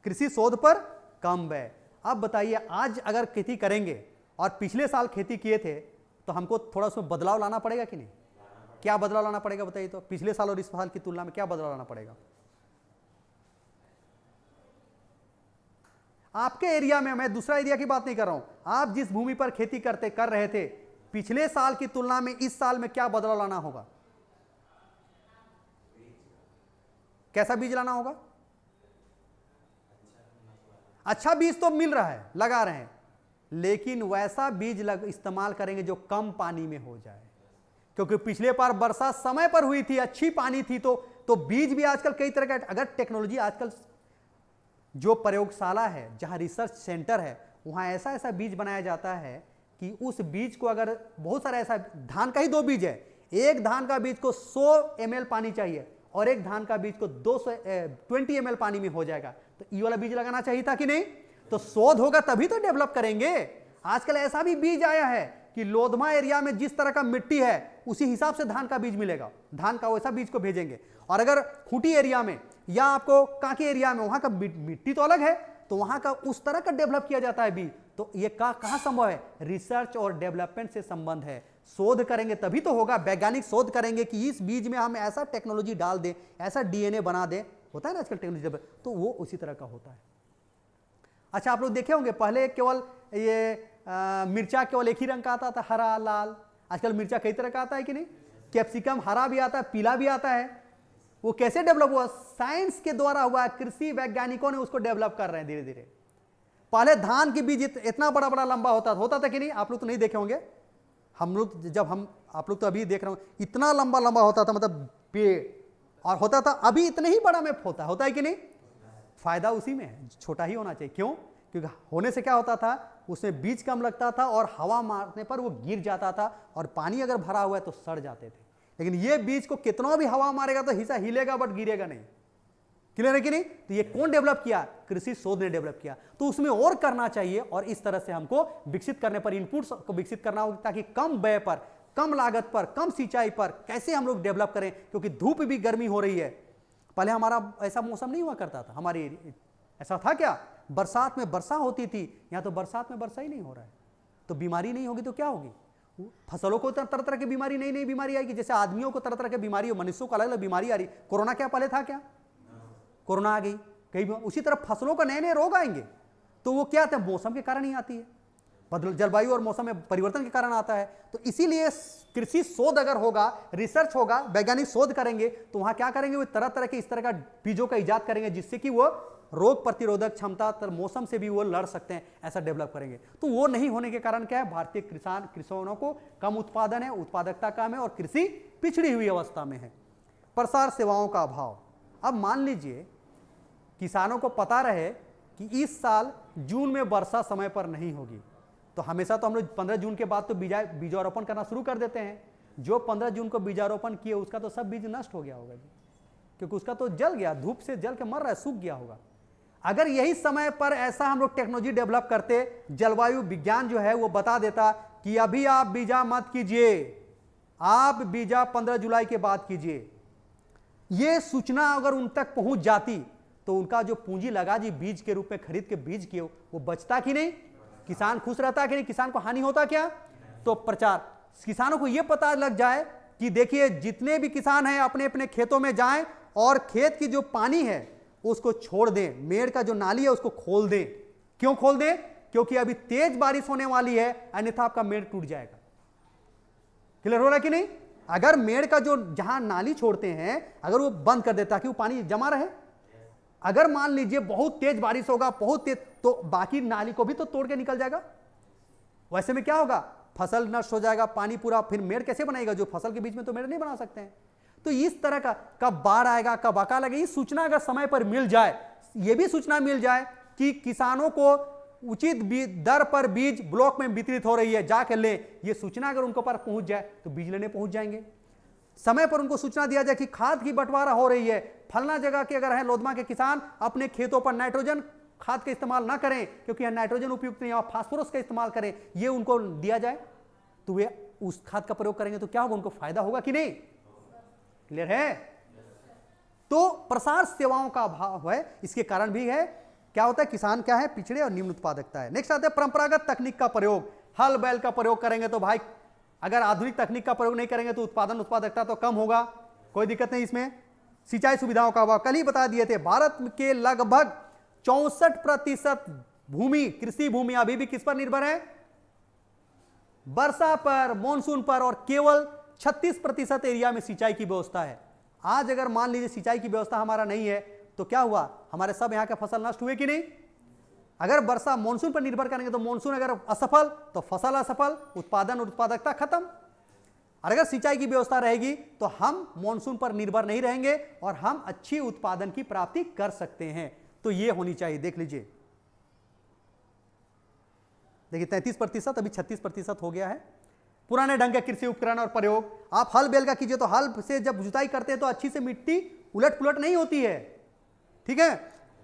कृषि शोध पर कम व्यय। अब बताइए, आज अगर खेती करेंगे और पिछले साल खेती किए थे तो हमको थोड़ा उसमें बदलाव लाना पड़ेगा कि नहीं, क्या बदलाव लाना पड़ेगा बताइए, तो पिछले साल और इस साल की तुलना में क्या बदलाव लाना पड़ेगा आपके एरिया में। मैं दूसरा एरिया की बात नहीं कर रहा हूं, आप जिस भूमि पर खेती कर रहे थे, पिछले साल की तुलना में इस साल में क्या बदलाव लाना होगा, कैसा बीज लाना होगा। अच्छा बीज तो मिल रहा है, लगा रहे हैं, लेकिन वैसा बीज इस्तेमाल करेंगे जो कम पानी में हो जाए, क्योंकि पिछले बार वर्षा समय पर हुई थी, अच्छी पानी थी, तो बीज भी आजकल कई तरह का, अगर टेक्नोलॉजी आजकल जो प्रयोगशाला है, जहां रिसर्च सेंटर है, वहां ऐसा ऐसा बीज बनाया जाता है कि उस बीज को अगर बहुत सारा ऐसा धान का ही 2 बीज है, एक धान का बीज को 100 ml पानी चाहिए और एक धान का बीज को 20 ml पानी में हो जाएगा, तो ये वाला बीज लगाना चाहिए था कि नहीं? तो शोध होगा तभी तो डेवलप करेंगे। आजकल ऐसा भी बीज आया है कि लोधमा एरिया में जिस तरह का मिट्टी है उसी हिसाब से धान का बीज मिलेगा, धान का वैसा बीज को भेजेंगे। और अगर खूंटी एरिया में या आपको कांके एरिया में वहां का मिट्टी तो अलग है, तो वहां का उस तरह का डेवलप किया जाता है बीज। तो ये कहां संभव है? रिसर्च और डेवलपमेंट से संबंध है। शोध करेंगे तभी तो होगा, वैज्ञानिक शोध करेंगे कि इस बीज में हम ऐसा टेक्नोलॉजी डाल दें, ऐसा डीएनए बना दें, होता है ना आजकल टेक्नोलॉजी, तो वो उसी तरह का होता है। अच्छा, आप लोग देखे होंगे पहले केवल ये मिर्चा केवल एक ही रंग का आता था, हरा लाल। आजकल मिर्चा कई तरह का आता है कि नहीं? कैप्सिकम हरा भी आता है, पीला भी आता है। वो कैसे डेवलप हुआ? साइंस के द्वारा हुआ। कृषि वैज्ञानिकों ने उसको डेवलप कर रहे हैं धीरे धीरे। पहले धान के बीज इतना बड़ा बड़ा लंबा होता था कि नहीं? आप लोग तो नहीं देखे होंगे, हम लोग आप लोग तो अभी देख रहे हो, इतना लंबा लंबा होता था, मतलब पेड़, और होता था। अभी इतने ही बड़ा में होता है कि नहीं? फायदा उसी में है, छोटा ही होना चाहिए। क्यों? क्योंकि होने से क्या होता था, उसमें बीज कम लगता था और हवा मारने पर वो गिर जाता था, और पानी अगर भरा हुआ है तो सड़ जाते थे। लेकिन ये बीज को कितना भी हवा मारेगा तो हिस्सा हिलेगा बट गिरेगा नहीं। क्लियर है कि नहीं? तो ये कौन डेवलप किया? कृषि शोध ने डेवलप किया। तो उसमें और करना चाहिए, और इस तरह से हमको विकसित करने पर, इनपुट्स को विकसित करना होगा, ताकि कम व्यय पर, कम लागत पर, कम सिंचाई पर कैसे हम लोग डेवलप करें। क्योंकि धूप भी गर्मी हो रही है। पहले हमारा ऐसा मौसम नहीं हुआ करता था, हमारे ऐसा था क्या? बरसात में वर्षा होती थी, यहाँ तो बरसात में वर्षा ही नहीं हो रहा है। तो बीमारी नहीं होगी तो क्या होगी? फसलों को तरह तरह की बीमारी, नई नई बीमारी आएगी। जैसे आदमियों को तरह तरह की बीमारी हो, मनुष्यों को अलग अलग बीमारी आ रही। कोरोना क्या पहले था क्या? कोरोना आ गई कई। उसी तरह फसलों को नए नए रोग आएंगे। तो वो क्या आते हैं? मौसम के कारण ही आती है, बदल जलवायु और मौसम में परिवर्तन के कारण आता है। तो इसीलिए कृषि शोध अगर होगा, रिसर्च होगा, वैज्ञानिक शोध करेंगे, तो वहां क्या करेंगे? वो तरह तरह के इस तरह का बीजों का इजाद करेंगे, जिससे कि वो रोग प्रतिरोधक क्षमता, मौसम से भी वो लड़ सकते हैं, ऐसा डेवलप करेंगे। तो वो नहीं होने के कारण क्या है? भारतीय किसानों को कम उत्पादन है, उत्पादकता कम है, और कृषि पिछड़ी हुई अवस्था में है। प्रसार सेवाओं का अभाव। अब मान लीजिए किसानों को पता रहे कि इस साल जून में वर्षा समय पर नहीं होगी, तो हमेशा तो हम लोग 15 जून के बाद तो बीजारोपण करना शुरू कर देते हैं। जो 15 जून को बीजारोपण किए उसका तो सब बीज नष्ट हो गया होगा जी, क्योंकि उसका तो जल गया, धूप से जल के मर रहा है, सूख गया होगा। अगर यही समय पर ऐसा हम लोग टेक्नोलॉजी डेवलप करते, जलवायु विज्ञान जो है वो बता देता कि अभी आप बीजा मत कीजिए, आप बीजा 15 जुलाई के बाद कीजिए, ये सूचना अगर उन तक पहुंच जाती, तो उनका जो पूंजी लगा जी बीज के रूप में खरीद के बीज किए, वो बचता कि नहीं? किसान खुश रहता कि नहीं? किसान को हानि होता क्या? तो प्रचार, किसानों को यह पता लग जाए कि देखिए जितने भी किसान हैं अपने अपने खेतों में जाएं और खेत की जो पानी है उसको छोड़ दें, मेड़ का जो नाली है उसको खोल दें। क्यों खोल दें? क्योंकि अभी तेज बारिश होने वाली है, अन्यथा आपका मेड़ टूट जाएगा। क्लियर हो रहा है कि नहीं? अगर मेड़ का जो जहां नाली छोड़ते हैं अगर वो बंद कर देता कि वो पानी जमा रहे, अगर मान लीजिए बहुत तेज बारिश होगा, बहुत तेज, तो बाकी नाली को भी तो तोड़ के निकल जाएगा। वैसे में क्या होगा? फसल नष्ट हो जाएगा, पानी पूरा, फिर मेड़ कैसे बनाएगा? जो फसल के बीच में तो मेड़ नहीं बना सकते हैं। तो इस तरह का कब बाढ़ आएगा, कब अकाल लगेगी, सूचना अगर समय पर मिल जाए, यह भी सूचना मिल जाए कि किसानों को उचित दर पर बीज ब्लॉक में वितरित हो रही है, जाके ले, ये सूचना अगर उनको पर पहुंच जाए तो बीज लेने पहुंच जाएंगे। समय पर उनको सूचना दिया जाए कि खाद की बंटवारा हो रही है, फलना जगह के अगर है लोधमा के किसान अपने खेतों पर नाइट्रोजन खाद का इस्तेमाल ना करें क्योंकि नाइट्रोजन उपयुक्त नहीं है, फास्फोरस का इस्तेमाल करें, ये उनको दिया जाए, तो वे उस खाद का प्रयोग करेंगे तो क्या होगा? उनको फायदा होगा कि नहीं? क्लियर है? तो प्रसार सेवाओं का अभाव है, इसके कारण भी है। क्या होता है? किसान क्या है? पिछड़े और निम्न उत्पादकता है। नेक्स्ट आता है परंपरागत तकनीक का प्रयोग। हल बैल का प्रयोग करेंगे तो भाई, अगर आधुनिक तकनीक का प्रयोग नहीं करेंगे तो उत्पादकता तो कम होगा, कोई दिक्कत नहीं इसमें। सिंचाई सुविधाओं का अभाव, कल ही बता दिए थे, भारत के लगभग 64% भूमि, कृषि भूमि अभी भी किस पर निर्भर है? वर्षा पर, मॉनसून पर, और केवल 36% एरिया में सिंचाई की व्यवस्था है। आज अगर मान लीजिए सिंचाई की व्यवस्था हमारा नहीं है तो क्या हुआ? हमारे सब यहाँ के फसल नष्ट हुए कि नहीं? अगर वर्षा मॉनसून पर निर्भर करेंगे तो मॉनसून अगर असफल तो फसल असफल, उत्पादन और उत्पादकता खत्म। और अगर सिंचाई की व्यवस्था रहेगी तो हम मॉनसून पर निर्भर नहीं रहेंगे और हम अच्छी उत्पादन की प्राप्ति कर सकते हैं। तो ये होनी चाहिए, देख लीजिए देखिए 33%, अभी 36% हो गया है। पुराने ढंग के कृषि उपकरण और प्रयोग, आप हल बैल का कीजिए तो हल से जब जुताई करते हैं तो अच्छी से मिट्टी उलट पुलट नहीं होती है, ठीक है।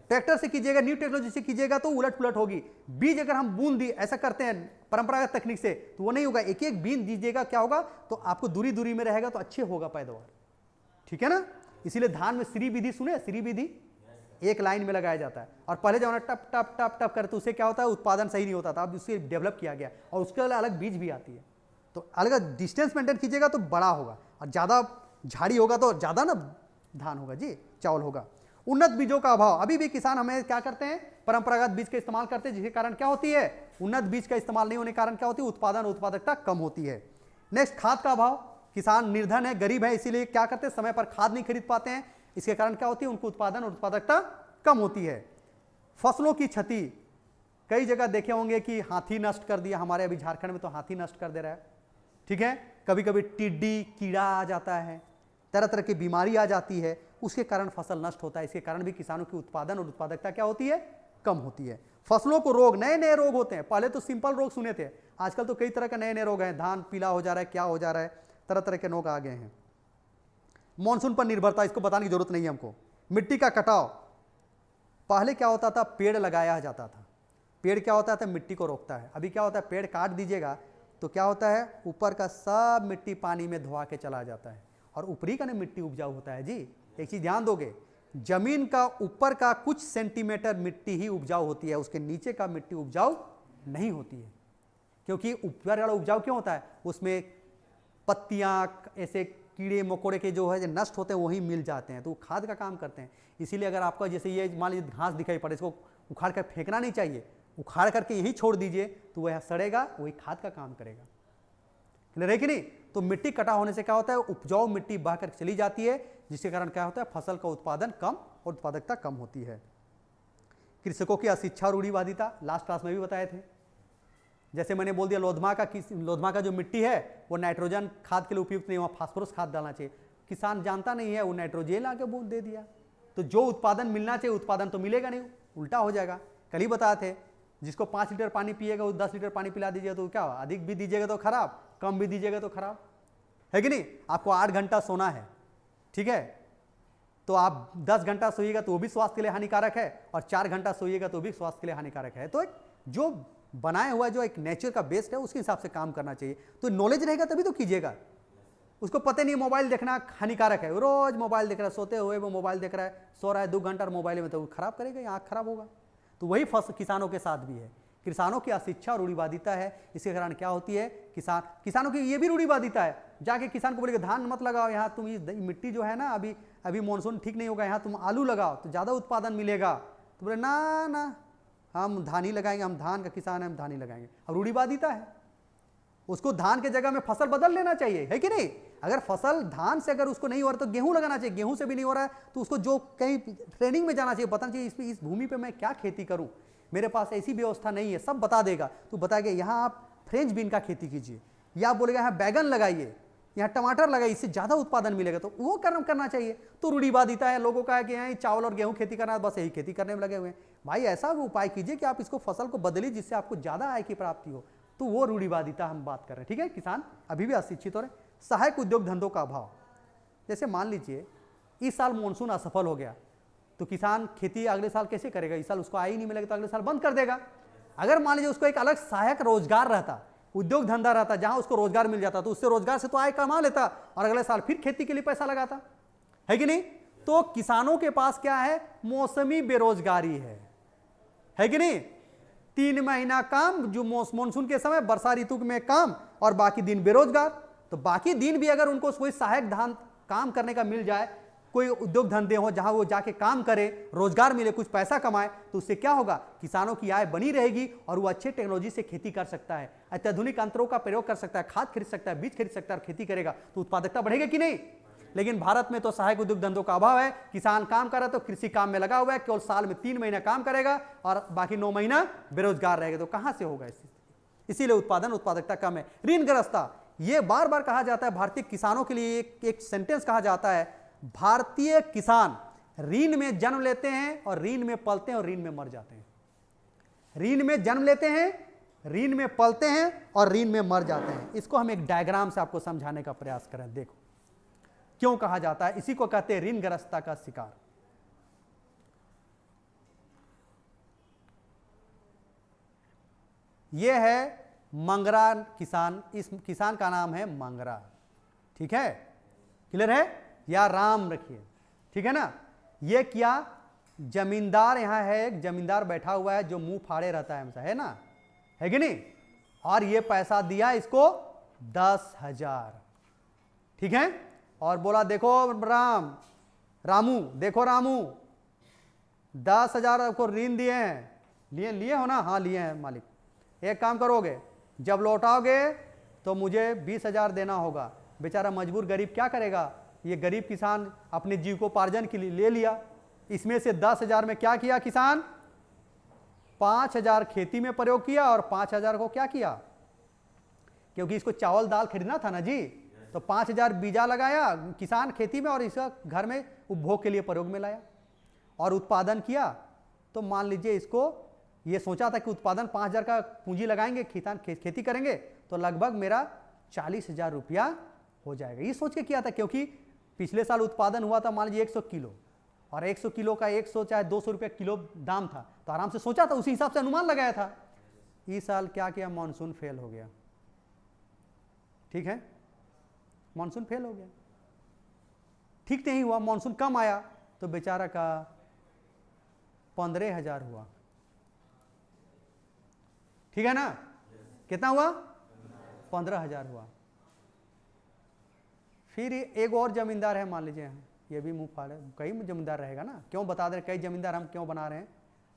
ट्रैक्टर से कीजिएगा, न्यू टेक्नोलॉजी से कीजिएगा तो उलट पुलट होगी। बीज अगर हम बूंद दी ऐसा करते हैं परंपरागत तकनीक से तो वो नहीं होगा, एक एक बीज दीजिएगा, क्या होगा तो आपको दूरी दूरी में रहेगा तो अच्छे होगा पैदावार, ठीक है ना। इसीलिए धान में श्री विधि सुने, श्री विधि एक लाइन में लगाया जाता है, और पहले जमाना टप टप टप टप करते उससे क्या होता है उत्पादन सही नहीं होता था, अब उससे डेवलप किया गया और उसके लिए अलग बीज भी आती है। तो अलग डिस्टेंस मेंटेन कीजिएगा तो बड़ा होगा, और ज़्यादा झाड़ी होगा तो ज़्यादा ना धान होगा जी, चावल होगा। उन्नत बीजों का अभाव, अभी भी किसान हमें क्या करते हैं परंपरागत बीज का इस्तेमाल करते हैं, जिसके कारण क्या होती है उन्नत बीज का इस्तेमाल नहीं होने के कारण क्या होती है उत्पादन उत्पादकता कम होती है। नेक्स्ट खाद का अभाव, किसान निर्धन है गरीब है इसीलिए क्या करते हैं समय पर खाद नहीं खरीद पाते हैं, इसके कारण क्या होती है उनको उत्पादन और उत्पादकता कम होती है। फसलों की क्षति, कई जगह देखे होंगे कि हाथी नष्ट कर दिया, हमारे अभी झारखंड में तो हाथी नष्ट कर दे रहा है, ठीक है। कभी कभी टिड्डी कीड़ा आ जाता है, तरह तरह की बीमारी आ जाती है, उसके कारण फसल नष्ट होता है, इसके कारण भी किसानों की उत्पादन और उत्पादकता क्या होती है कम होती है। फसलों को रोग, नए नए रोग होते हैं, पहले तो सिंपल रोग सुने थे, आजकल तो कई तरह के नए नए रोग हैं, धान पीला हो जा रहा है, क्या हो जा रहा है, तरह तरह के रोग आ गए हैं। मानसून पर निर्भरता, इसको बताने की जरूरत नहीं है हमको। मिट्टी का कटाव, पहले क्या होता था पेड़ लगाया जाता था, पेड़ क्या होता था मिट्टी को रोकता है, अभी क्या होता है पेड़ काट दीजिएगा तो क्या होता है ऊपर का सब मिट्टी पानी में धुआ के चला जाता है, और ऊपरी का ना मिट्टी उपजाऊ होता है जी। एक चीज ध्यान दोगे, जमीन का ऊपर का कुछ सेंटीमीटर मिट्टी ही उपजाऊ होती है, उसके नीचे का मिट्टी उपजाऊ नहीं होती है। क्योंकि ऊपर वाला उपजाऊ क्यों होता है, उसमें पत्तियां ऐसे कीड़े मकोड़े के जो है नष्ट होते हैं वही मिल जाते हैं, तो वो खाद का काम करते हैं। इसीलिए अगर आपका जैसे ये मान लीजिए घास दिखाई पड़े, इसको उखाड़ कर फेंकना नहीं चाहिए, उखाड़ करके यही छोड़ दीजिए तो वह सड़ेगा, वही खाद का काम करेगा, क्लियर है कि नहीं। तो मिट्टी कटा होने से क्या होता है उपजाऊ मिट्टी बह कर चली जाती है, जिसके कारण क्या होता है फसल का उत्पादन कम और उत्पादकता कम होती है। कृषकों की अशिक्षा और रूढ़िवादिता, लास्ट क्लास में भी बताए थे, जैसे मैंने बोल दिया लोधमा का जो मिट्टी है वो नाइट्रोजन खाद के लिए उपयुक्त नहीं, वहाँ फास्फोरस खाद डालना चाहिए, किसान जानता नहीं है, वो नाइट्रोजन आके बूंद दे दिया, तो जो उत्पादन मिलना चाहिए उत्पादन तो मिलेगा नहीं, उल्टा हो जाएगा। कल ही बताए थे जिसको 5 लीटर पानी पिएगा वो 10 लीटर पानी पिला दीजिएगा तो क्या, अधिक भी दीजिएगा तो खराब, कम भी दीजिएगा तो खराब है कि नहीं। आपको 8 घंटा सोना है, ठीक है, तो आप 10 घंटा सोइएगा तो वो भी स्वास्थ्य के लिए हानिकारक है, और 4 घंटा सोइएगा तो भी स्वास्थ्य के लिए हानिकारक है। तो एक जो बनाया हुआ जो एक नेचर का बेस्ड है उसके हिसाब से काम करना चाहिए। तो नॉलेज रहेगा तभी तो कीजिएगा। उसको पता नहीं मोबाइल देखना हानिकारक है, रोज मोबाइल देख रहा है, सोते हुए वो मोबाइल देख रहा है, सो रहा है 2 घंटा मोबाइल में, तो खराब करेगा, आँख खराब होगा। तो वही किसानों के साथ भी है, किसानों की अशिक्षा और रूढ़िवादिता है, इसके कारण क्या होती है किसानों की ये भी रूढ़िवादिता है, जाके किसान को बोलेगा धान मत लगाओ यहाँ, तुम ये मिट्टी जो है ना अभी मानसून ठीक नहीं होगा, यहाँ तुम आलू लगाओ तो ज़्यादा उत्पादन मिलेगा, तो बोले ना ना हम धान ही लगाएंगे, हम धान का किसान है, हम धान ही लगाएंगे। अब रूढ़िवादिता है, उसको धान के जगह में फसल बदल लेना चाहिए, है कि नहीं। अगर फसल धान से अगर उसको नहीं हो रहा तो गेहूं लगाना चाहिए, गेहूं से भी नहीं हो रहा है तो उसको जो कहीं ट्रेनिंग में जाना चाहिए, बताना चाहिए इस भूमि पे मैं क्या खेती करूं, मेरे पास ऐसी व्यवस्था नहीं है, सब बता देगा। तो बताएगा यहाँ आप फ्रेंच बीन का खेती कीजिए, या आप बोलेगा यहाँ बैगन लगाइए, यहाँ टमाटर लगाइए, इससे ज़्यादा उत्पादन मिलेगा, तो वो कर्म करना चाहिए। तो रूढ़िवादिता है लोगों का है कि यहाँ चावल और गेहूँ खेती करना है, बस यही खेती करने में लगे हुए हैं। भाई ऐसा उपाय कीजिए कि आप इसको फसल को बदलिए जिससे आपको ज़्यादा आय की प्राप्ति हो, तो वो रूढ़िवादिता हम बात कर रहे हैं, ठीक है। किसान अभी भी अशिक्षित हो रहे। सहायक उद्योग धंधों का अभाव, जैसे मान लीजिए इस साल मानसून असफल हो गया तो किसान खेती अगले साल कैसे करेगा, इस साल उसको आय ही नहीं मिलेगा तो अगले साल बंद कर देगा। अगर मान लीजिए उसको एक अलग सहायक रोजगार रहता, उद्योग धंधा रहता जहां उसको रोजगार मिल जाता, तो उससे रोजगार से तो आय कमा लेता और अगले साल फिर खेती के लिए पैसा लगाता, है कि नहीं। तो किसानों के पास क्या है, मौसमी बेरोजगारी है कि नहीं। 3 महीना काम जो मानसून के समय वर्षा ऋतु में काम और बाकी दिन बेरोजगार। तो बाकी दिन भी अगर उनको कोई सहायक काम करने का मिल जाए, कोई उद्योग धंधे हो जहां वो जाके काम करे, रोजगार मिले, कुछ पैसा कमाए, तो उससे क्या होगा किसानों की आय बनी रहेगी और वो अच्छे टेक्नोलॉजी से खेती कर सकता है, अत्याधुनिक यंत्रों का प्रयोग कर सकता है, खाद खरीद सकता है, बीज खरीद सकता है और खेती करेगा तो उत्पादकता बढ़ेगी कि नहीं। लेकिन भारत में तो सहायक उद्योग धंधों का अभाव है, किसान काम कर रहा है तो कृषि काम में लगा हुआ है, केवल साल में 3 महीना काम करेगा और बाकी 9 महीना बेरोजगार रहेगा, तो कहां से होगा। इसीलिए उत्पादन उत्पादकता कम है। ऋणग्रस्तता, ये बार बार कहा जाता है भारतीय किसानों के लिए, एक सेंटेंस कहा जाता है, भारतीय किसान ऋण में जन्म लेते हैं और ऋण में पलते हैं और ऋण में मर जाते हैं। ऋण में जन्म लेते हैं ऋण में पलते हैं और ऋण में मर जाते हैं। इसको हम एक डायग्राम से आपको समझाने का प्रयास करें। देखो क्यों कहा जाता है, इसी को कहते हैं ऋणग्रस्तता का शिकार। यह है मंगरा किसान, इस किसान का नाम है मंगरा, ठीक है, क्लियर है, या राम रखिए, ठीक है ना। ये क्या जमींदार यहां है, एक जमींदार बैठा हुआ है जो मुंह फाड़े रहता है हमेशा, है ना, है कि नहीं, और ये पैसा दिया इसको 10,000, ठीक है, और बोला देखो रामू देखो रामू 10,000 आपको ऋण दिए हैं, लिए हो ना, हाँ लिए हैं मालिक, एक काम करोगे जब लौटाओगे तो मुझे 20,000 देना होगा। बेचारा मजबूर गरीब क्या करेगा, ये गरीब किसान अपने जीविकोपार्जन के लिए ले लिया, इसमें से 10,000 में क्या किया किसान, 5,000 खेती में प्रयोग किया और 5,000 को क्या किया, क्योंकि इसको चावल दाल खरीदना था ना जी, तो 5,000 बीजा लगाया किसान खेती में और इसका घर में उपभोग के लिए प्रयोग में लाया और उत्पादन किया। तो मान लीजिए इसको ये सोचा था कि उत्पादन 5,000 का पूंजी लगाएंगे, खेती करेंगे तो लगभग मेरा 40,000 रुपया हो जाएगा, ये सोच के किया था, क्योंकि पिछले साल उत्पादन हुआ था मान लीजिए 100 किलो और 100 किलो का 100 चाहे 200 रुपये किलो दाम था, तो आराम से सोचा था, उसी हिसाब से अनुमान लगाया था। इस साल क्या किया, मानसून फेल हो गया, ठीक है, मानसून फेल हो गया, ठीक नहीं हुआ, मानसून कम आया तो बेचारा का 15,000 हुआ, ठीक है ना, कितना हुआ, 15,000 हुआ। फिर एक और जमींदार है मान लीजिए, ये भी मुंह फाड़े, कई जमींदार रहेगा ना, क्यों बता दे रहे, कई जमींदार हम क्यों बना रहे हैं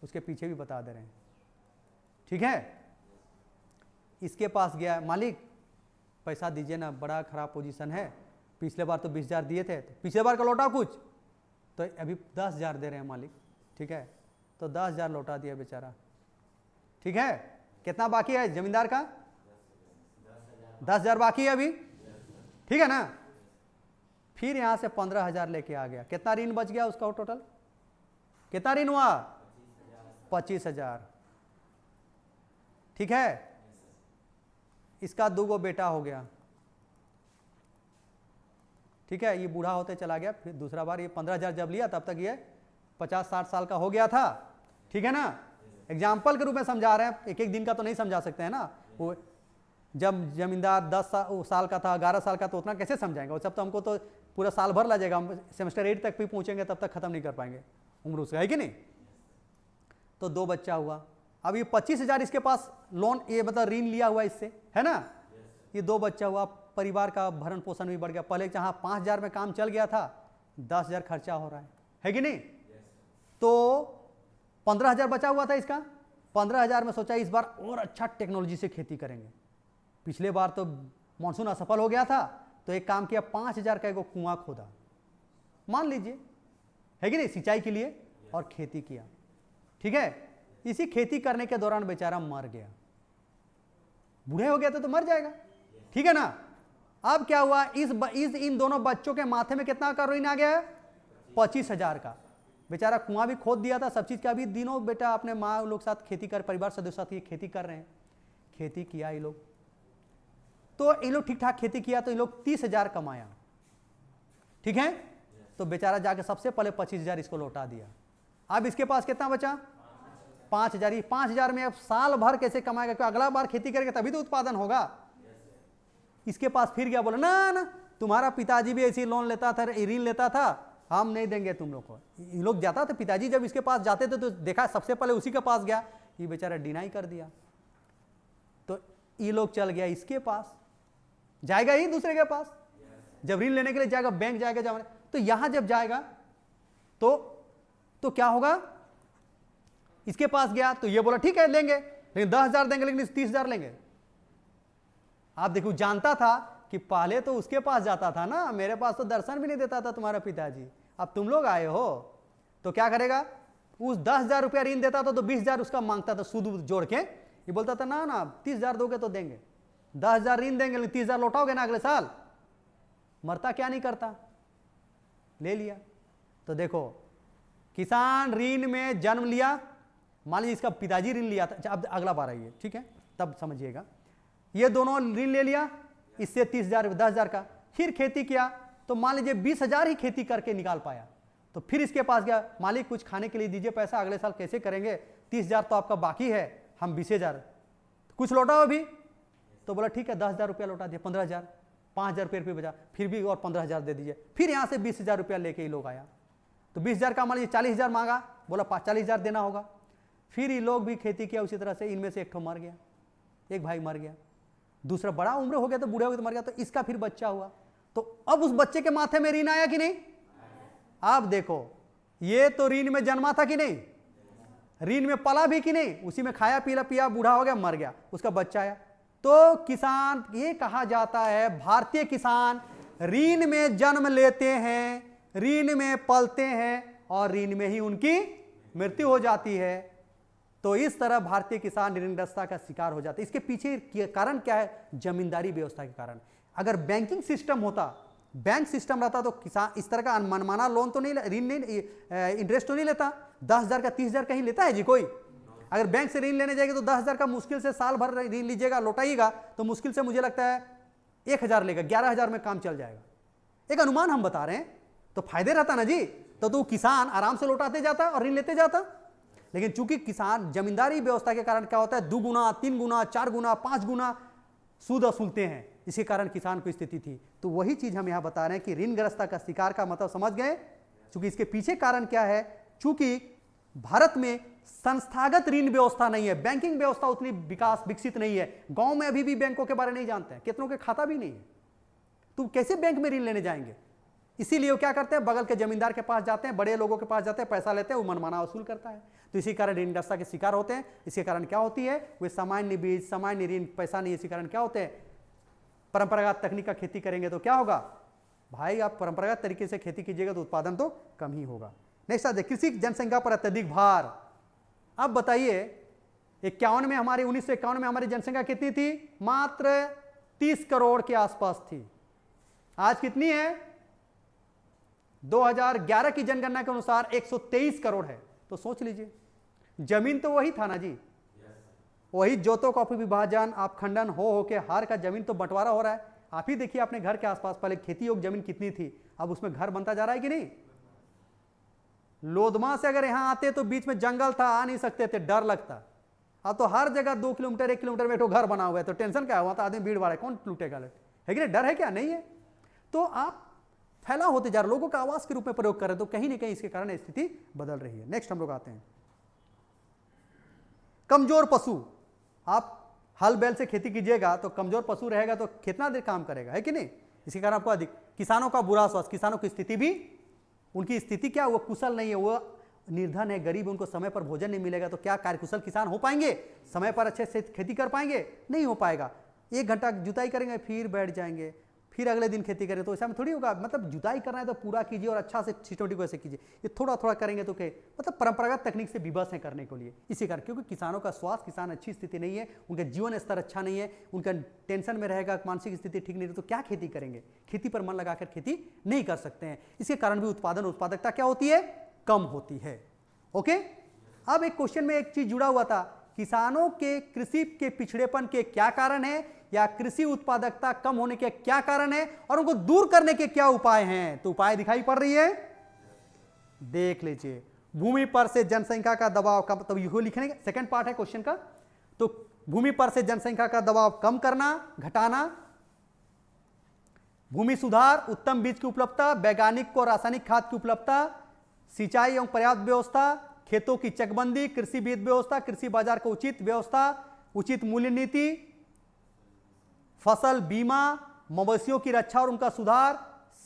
उसके पीछे भी बता दे रहे हैं, ठीक है। इसके पास गया, मालिक पैसा दीजिए ना, बड़ा खराब पोजीशन है, पिछले बार तो 20,000 दिए थे, तो पिछले बार का लौटा कुछ, तो अभी 10,000 दे रहे हैं मालिक, ठीक है, तो 10,000 लौटा दिया बेचारा, ठीक है। कितना बाकी है जमींदार का, 10,000 बाकी है अभी, ठीक है ना। फिर यहां से 15,000 लेके आ गया, कितना ऋण बच गया उसका टोटल, कितना ऋण हुआ, 25,000, ठीक है। इसका 2 बेटा हो गया, ठीक है, ये बूढ़ा होते चला गया, फिर दूसरा बार ये 15,000 जब लिया तब तक ये 50-60 साल का हो गया था, ठीक है ना। एग्जाम्पल के रूप में समझा रहे हैं, एक एक दिन का तो नहीं समझा सकते हैं ना, वो जब जमींदार 10 साल का था, 11 साल का, तो उतना कैसे समझाएंगे, वो सब तो हमको तो पूरा साल भर लगेगा, हम सेमेस्टर 8 तक भी पहुंचेंगे तब तक खत्म नहीं कर पाएंगे उम्र उसका, है कि नहीं। तो 2 बच्चा हुआ, अब ये 25,000 इसके पास लोन, ये मतलब ऋण लिया हुआ इससे, है ना, ये 2 बच्चा हुआ, परिवार का भरण पोषण भी बढ़ गया, पहले जहाँ 5,000 में काम चल गया था 10,000 खर्चा हो रहा है कि नहीं। तो 15,000 बचा हुआ था इसका, 15,000 में सोचा इस बार और अच्छा टेक्नोलॉजी से खेती करेंगे, पिछले बार तो मानसून असफल हो गया था, तो एक काम किया, 5,000 का एक कुआं खोदा मान लीजिए, है कि नहीं, सिंचाई के लिए, और खेती किया, ठीक है। इसी खेती करने के दौरान बेचारा मर गया, बूढ़े हो गया तो मर जाएगा, ठीक है ना। अब क्या हुआ, इन दोनों बच्चों के माथे में कितना का ऋण आ गया है, 25,000 का। बेचारा कुआं भी खोद दिया था, सब चीज का, अभी दिनों बेटा अपने माँ लोग साथ खेती कर, परिवार सदस्य साथ ये खेती कर रहे हैं, खेती किया ये लोग, तो ये लोग ठीक ठाक खेती किया, तो ये लोग 30,000 कमाया, ठीक है। तो बेचारा जाके सबसे पहले 25,000 इसको लौटा दिया। अब इसके पास कितना बचा, 5,000। 5,000 में अब साल भर कैसे कमाएगा, क्योंकि अगला बार खेती करेगा तभी तो उत्पादन होगा। इसके पास फिर गया, बोला ना ना, तुम्हारा पिताजी भी ऐसी लोन लेता था, ऋण लेता था, हम नहीं देंगे तुम लोग को। ये लोग जाता था, पिताजी जब इसके पास जाते थे तो देखा सबसे पहले उसी के पास गया, ये बेचारा डिनाई कर दिया, तो ये लोग चल गया इसके पास, जाएगा ही दूसरे के पास, जब ऋण लेने के लिए जाएगा बैंक जाएगा, तो यहां जब जाएगा तो क्या होगा, इसके पास गया तो ये बोला ठीक है लेंगे, लेकिन 10,000 देंगे, लेकिन 30,000 लेंगे। आप देखो, जानता था कि पहले तो उसके पास जाता था ना, मेरे पास तो दर्शन भी नहीं देता था तुम्हारा पिताजी, अब तुम लोग आए हो तो क्या करेगा, उस 10,000 रुपया ऋण देता था तो 20,000 उसका मांगता था सूद जोड़ के, ये बोलता था ना ना 30,000 दोगे तो देंगे, 10,000 ऋण देंगे लेकिन 30,000 लौटाओगे ना अगले साल। मरता क्या नहीं करता, ले लिया। तो देखो, किसान ऋण में जन्म लिया, मान लीजिए इसका पिताजी ऋण लिया था, अब अगला बार आइए, ठीक है, तब समझिएगा। ये दोनों ऋण ले लिया, इससे 30,000 10,000 का, फिर खेती किया तो मान लीजिए 20,000 ही खेती करके निकाल पाया। तो फिर इसके पास गया, मालिक कुछ खाने के लिए दीजिए पैसा, अगले साल कैसे करेंगे, 30,000 तो आपका बाकी है, हम 20,000 कुछ लौटाओ अभी। तो बोला ठीक है 10,000 रुपया लौटा दिया, 15,000, 5,000 रुपये बचा, फिर भी और 15,000 दे दीजिए। फिर यहाँ से 20,000 रुपया लेके ही लोग आया, तो 20,000 का मान लीजिए 40,000 मांगा, बोला 40,000 देना होगा। फिर ये लोग भी खेती किया उसी तरह से, इनमें से एक ठो मर गया, एक भाई मर गया, दूसरा बड़ा उम्र हो गया तो बूढ़े हो गए तो मर गया, तो इसका फिर बच्चा हुआ। तो अब उस बच्चे के माथे में ऋण आया कि नहीं? आप देखो, ये तो ऋण में जन्मा था कि नहीं, ऋण में पला भी कि नहीं, उसी में खाया पीला पिया, बूढ़ा हो गया मर गया, उसका बच्चा आया। तो किसान, ये कहा जाता है भारतीय किसान ऋण में जन्म लेते हैं, ऋण में पलते हैं और ऋण में ही उनकी मृत्यु हो जाती है। तो इस तरह भारतीय किसान ऋणग्रस्तता का शिकार हो जाता है। इसके पीछे कारण क्या है? जमींदारी व्यवस्था के कारण। अगर बैंकिंग सिस्टम होता, बैंक सिस्टम रहता तो किसान इस तरह का मनमाना लोन तो नहीं, ऋण नहीं, इंटरेस्ट तो नहीं लेता। 10,000 का 30,000 कहीं लेता है जी कोई? अगर बैंक से ऋण लेने जाएगा तो 10,000 का मुश्किल से साल भर ऋण लीजिएगा, लौटाइएगा तो मुश्किल से मुझे लगता है 1,000 लेगा, 11,000 में काम चल जाएगा। एक अनुमान हम बता रहे हैं, तो फायदे रहता ना जी, तो किसान आराम से लौटाते जाता और ऋण लेते जाता। लेकिन चूंकि किसान जमींदारी व्यवस्था के कारण क्या होता है, 2 गुना 3 गुना 4 गुना 5 गुना सूद वसूलते हैं, इसी कारण किसान को स्थिति थी। तो वही चीज हम यहां बता रहे हैं कि ऋणग्रस्तता का शिकार का मतलब समझ गए। चूंकि इसके पीछे कारण क्या है, चूंकि भारत में संस्थागत ऋण व्यवस्था नहीं है, बैंकिंग व्यवस्था उतनी विकसित नहीं है। गांव में अभी भी बैंकों के बारे में नहीं जानते हैं, कितनों के खाता भी नहीं है, तो कैसे बैंक में ऋण लेने जाएंगे? इसीलिए वो क्या करते हैं, बगल के जमींदार के पास जाते हैं, बड़े लोगों के पास जाते हैं, पैसा लेते हैं, वो मनमाना वसूल करता है। तो इसी कारण ऋणग्रस्तता के शिकार होते हैं। इसके कारण क्या होती है, वे सामान्य बीज, सामान्य ऋण, पैसा नहीं, इसी कारण क्या होते हैं, परंपरागत तकनीक का खेती करेंगे तो क्या होगा भाई, आप परंपरागत तरीके से खेती कीजिएगा तो उत्पादन तो कम ही होगा। नेक्स्ट आते, कृषि जनसंख्या पर अत्यधिक भार। अब बताइए 51 में हमारी 1951 में हमारी जनसंख्या कितनी थी? मात्र 30 करोड़ के आसपास थी। आज कितनी है? 2011 की जनगणना के अनुसार 123 करोड़ है। तो सोच लीजिए, जमीन तो वही था ना जी, वही जोतो कॉपी विभाजन, आप खंडन हो के हार का जमीन तो बंटवारा हो रहा है। आप ही देखिए अपने घर के आसपास, पहले खेती योग्य जमीन कितनी थी, अब उसमें घर बनता जा रहा है कि नहीं? लोधमा से अगर यहां आते तो बीच में जंगल था, आ नहीं सकते थे, डर लगता। अब तो हर जगह 2 किलोमीटर 1 किलोमीटर में तो घर बना हुआ है, तो टेंशन क्या हुआ था, आदमी भीड़ भाड़ है, कौन लूटेगा, है कि नहीं? डर है क्या? नहीं है। तो आप फैला होते जा रहे, लोगों का आवास के रूप में प्रयोग कर रहे, तो कहीं ना कहीं इसके कारण स्थिति बदल रही है। नेक्स्ट हम लोग आते हैं, कमजोर पशु। आप हल बैल से खेती कीजिएगा तो कमजोर पशु रहेगा तो कितना देर काम करेगा, है कि नहीं? इसके कारण आपको अधिक किसानों का बुरा स्वास्थ्य, किसानों की स्थिति भी, उनकी स्थिति क्या, वो कुशल नहीं है, वो निर्धन है, गरीब, उनको समय पर भोजन नहीं मिलेगा तो क्या कार्यकुशल किसान हो पाएंगे? समय पर अच्छे से खेती कर पाएंगे? नहीं हो पाएगा। 1 घंटा जुताई करेंगे फिर बैठ जाएंगे, फिर अगले दिन खेती करें, तो ऐसा में थोड़ी होगा। मतलब जुताई करना है तो पूरा कीजिए और अच्छा से सिस्टमेटिक वैसे कीजिए। ये थोड़ा थोड़ा करेंगे तो क्या, मतलब परंपरागत तकनीक से विवश है करने के लिए। इसी कारण, क्योंकि किसानों का स्वास्थ्य, किसान अच्छी स्थिति नहीं है, उनका जीवन स्तर अच्छा नहीं है, उनका टेंशन में रहेगा, मानसिक स्थिति ठीक नहीं रही, तो क्या खेती करेंगे? खेती पर मन लगाकर खेती नहीं कर सकते हैं। इसके कारण भी उत्पादकता क्या होती है? कम होती है। ओके, अब एक क्वेश्चन में एक चीज जुड़ा हुआ था, किसानों के कृषि के पिछड़ेपन के क्या कारण है, या कृषि उत्पादकता कम होने के क्या कारण है, और उनको दूर करने के क्या उपाय हैं? तो उपाय दिखाई पड़ रही है, देख लीजिए। भूमि पर से जनसंख्या का दबाव कम, तो यही लिखने का सेकंड पार्ट है क्वेश्चन का। तो भूमि पर से जनसंख्या का दबाव कम करना, घटाना, भूमि सुधार, उत्तम बीज की उपलब्धता, वैज्ञानिक को रासायनिक खाद की उपलब्धता, सिंचाई एवं पर्याप्त व्यवस्था, खेतों की चकबंदी, कृषि बीज व्यवस्था, कृषि बाजार को उचित व्यवस्था, उचित मूल्य नीति, फसल बीमा, मवेशियों की रक्षा और उनका सुधार,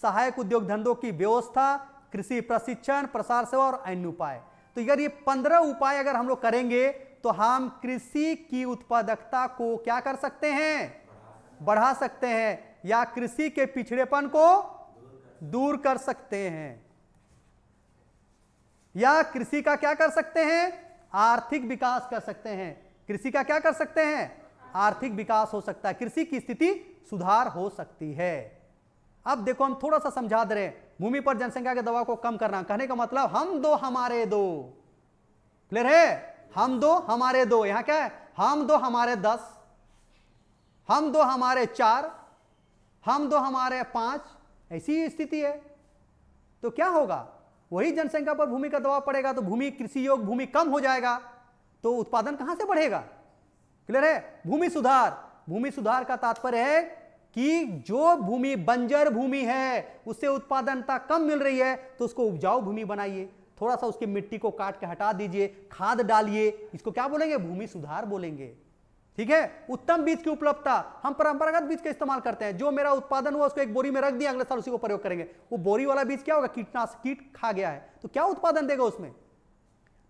सहायक उद्योग धंधों की व्यवस्था, कृषि प्रशिक्षण, प्रसार सेवा और अन्य उपाय। तो अगर ये 15 उपाय अगर हम लोग करेंगे तो हम कृषि की उत्पादकता को क्या कर सकते हैं? बढ़ा सकते हैं, या कृषि के पिछड़ेपन को दूर कर सकते हैं, या कृषि का क्या कर सकते हैं? आर्थिक विकास कर सकते हैं। कृषि का क्या कर सकते हैं? आर्थिक विकास हो सकता है, कृषि की स्थिति सुधार हो सकती है। अब देखो हम थोड़ा सा समझा दे रहे हैं, भूमि पर जनसंख्या के दबाव को कम करना, कहने का मतलब हम दो हमारे दो, क्लियर है? हम दो हमारे दो, यहां क्या है? हम दो हमारे 10, हम दो हमारे 4, हम दो हमारे 5, ऐसी स्थिति है। तो क्या होगा, वही जनसंख्या पर भूमि का दबाव पड़ेगा तो भूमि, कृषि योग्य भूमि कम हो जाएगा, तो उत्पादन कहां से बढ़ेगा। क्लियर है। भूमि सुधार का तात्पर्य है कि जो भूमि बंजर भूमि है उससे उत्पादनता कम मिल रही है तो उसको उपजाऊ भूमि बनाइए, थोड़ा सा उसकी मिट्टी को काट के हटा दीजिए, खाद डालिए, इसको क्या बोलेंगे, भूमि सुधार बोलेंगे। ठीक है। उत्तम बीज की उपलब्धता, हम परंपरागत बीज का इस्तेमाल करते हैं, जो मेरा उत्पादन हुआ उसको एक बोरी में रख दिया, अगले साल उसी को प्रयोग करेंगे। वो बोरी वाला बीज क्या होगा, कीटनाशक, कीट खा गया है, तो क्या उत्पादन देगा उसमें।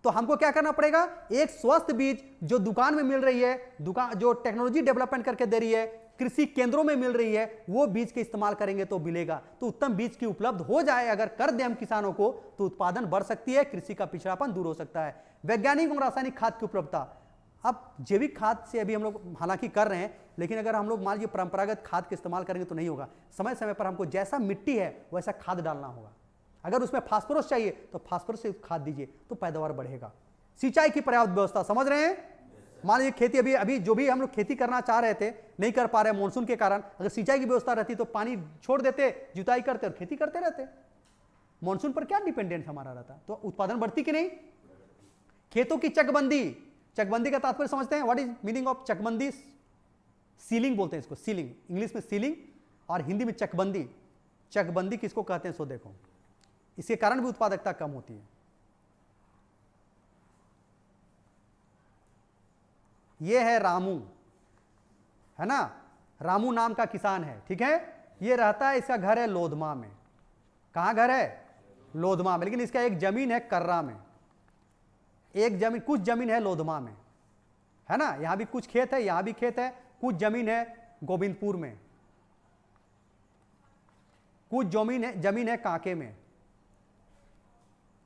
तो हमको क्या करना पड़ेगा, एक स्वस्थ बीज जो दुकान में मिल रही है, दुकान जो टेक्नोलॉजी डेवलपमेंट करके दे रही है, कृषि केंद्रों में मिल रही है, वो बीज के इस्तेमाल करेंगे तो मिलेगा। तो उत्तम बीज की उपलब्ध हो जाए अगर कर दे हम किसानों को, तो उत्पादन बढ़ सकती है, कृषि का पिछड़ापन दूर हो सकता है। वैज्ञानिक और रासायनिक खाद की उपलब्धता, अब जैविक खाद से अभी हम लोग हालांकि कर रहे हैं, लेकिन अगर हम लोग मान लीजिए परंपरागत खाद का इस्तेमाल करेंगे तो नहीं होगा। समय समय पर हमको जैसा मिट्टी है वैसा खाद डालना होगा। अगर उसमें फास्फोरस चाहिए तो फास्फोरस से खाद दीजिए तो पैदावार बढ़ेगा। सिंचाई की पर्याप्त व्यवस्था, समझ रहे हैं। मान लीजिए खेती अभी जो भी हम लोग खेती करना चाह रहे थे, नहीं कर पा रहे मानसून के कारण, अगर सिंचाई की व्यवस्था रहती तो पानी छोड़ देते, जुताई करते और खेती करते रहते। मानसून पर क्या डिपेंडेंट हमारा रहता, तो उत्पादन बढ़ती कि नहीं। खेतों की चकबंदी, चकबंदी का तात्पर्य समझते हैं, व्हाट इज मीनिंग ऑफ चकबंदी। सीलिंग बोलते हैं इसको, सीलिंग, इंग्लिश में सीलिंग और हिंदी में चकबंदी। चकबंदी किसको कहते हैं सो देखो, इसके कारण भी उत्पादकता कम होती है। ये है रामू, है ना, रामू नाम का किसान है, ठीक है। ये रहता है, इसका घर है लोधमा में। कहां घर है, लोधमा में, लेकिन इसका एक जमीन है कर्रा में, एक जमीन, कुछ जमीन है लोधमा में, है ना। यहां भी कुछ खेत है, यहां भी खेत है, कुछ जमीन है गोविंदपुर में, कुछ जमीन है कांके में।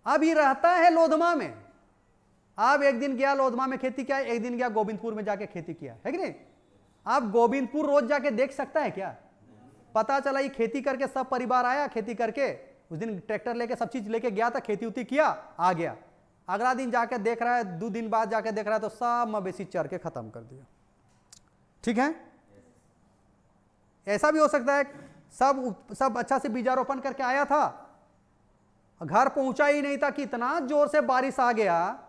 अब ये रहता है लोधमा में। अब एक दिन गया लोधमा में खेती किया, एक दिन गया गोविंदपुर में जाके खेती किया, है कि नहीं। अब गोविंदपुर रोज जाके देख सकता है क्या, पता चला ये खेती करके, सब परिवार आया खेती करके, उस दिन ट्रैक्टर लेके सब चीज लेके गया था, खेती उती किया, आ गया। अगला दिन जाके देख रहा है, 2 दिन बाद जाके देख रहा है तो सब मवेशी चर के खत्म कर दिया। ठीक है। ऐसा भी हो सकता है सब अच्छा से बीजारोपण करके आया था, घर पहुंचा ही नहीं था कि इतना जोर से बारिश आ गया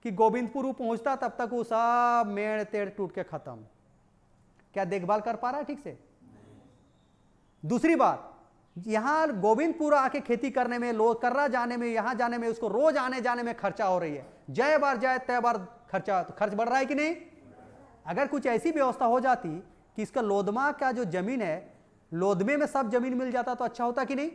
कि गोविंदपुर पहुंचता तब तक वो सब मेड़ तेड़ टूट के खत्म। क्या देखभाल कर पा रहा है ठीक से। दूसरी बात, यहां गोविंदपुर आके खेती करने में, कर्रा जाने में, यहां जाने में, उसको रोज आने जाने में खर्चा हो रही है। जय बार जाए तय बार खर्चा, तो खर्च बढ़ रहा है कि नहीं। अगर कुछ ऐसी व्यवस्था हो जाती कि इसका लोधमा का जो जमीन है, लोधमे में सब जमीन मिल जाता तो अच्छा होता कि नहीं।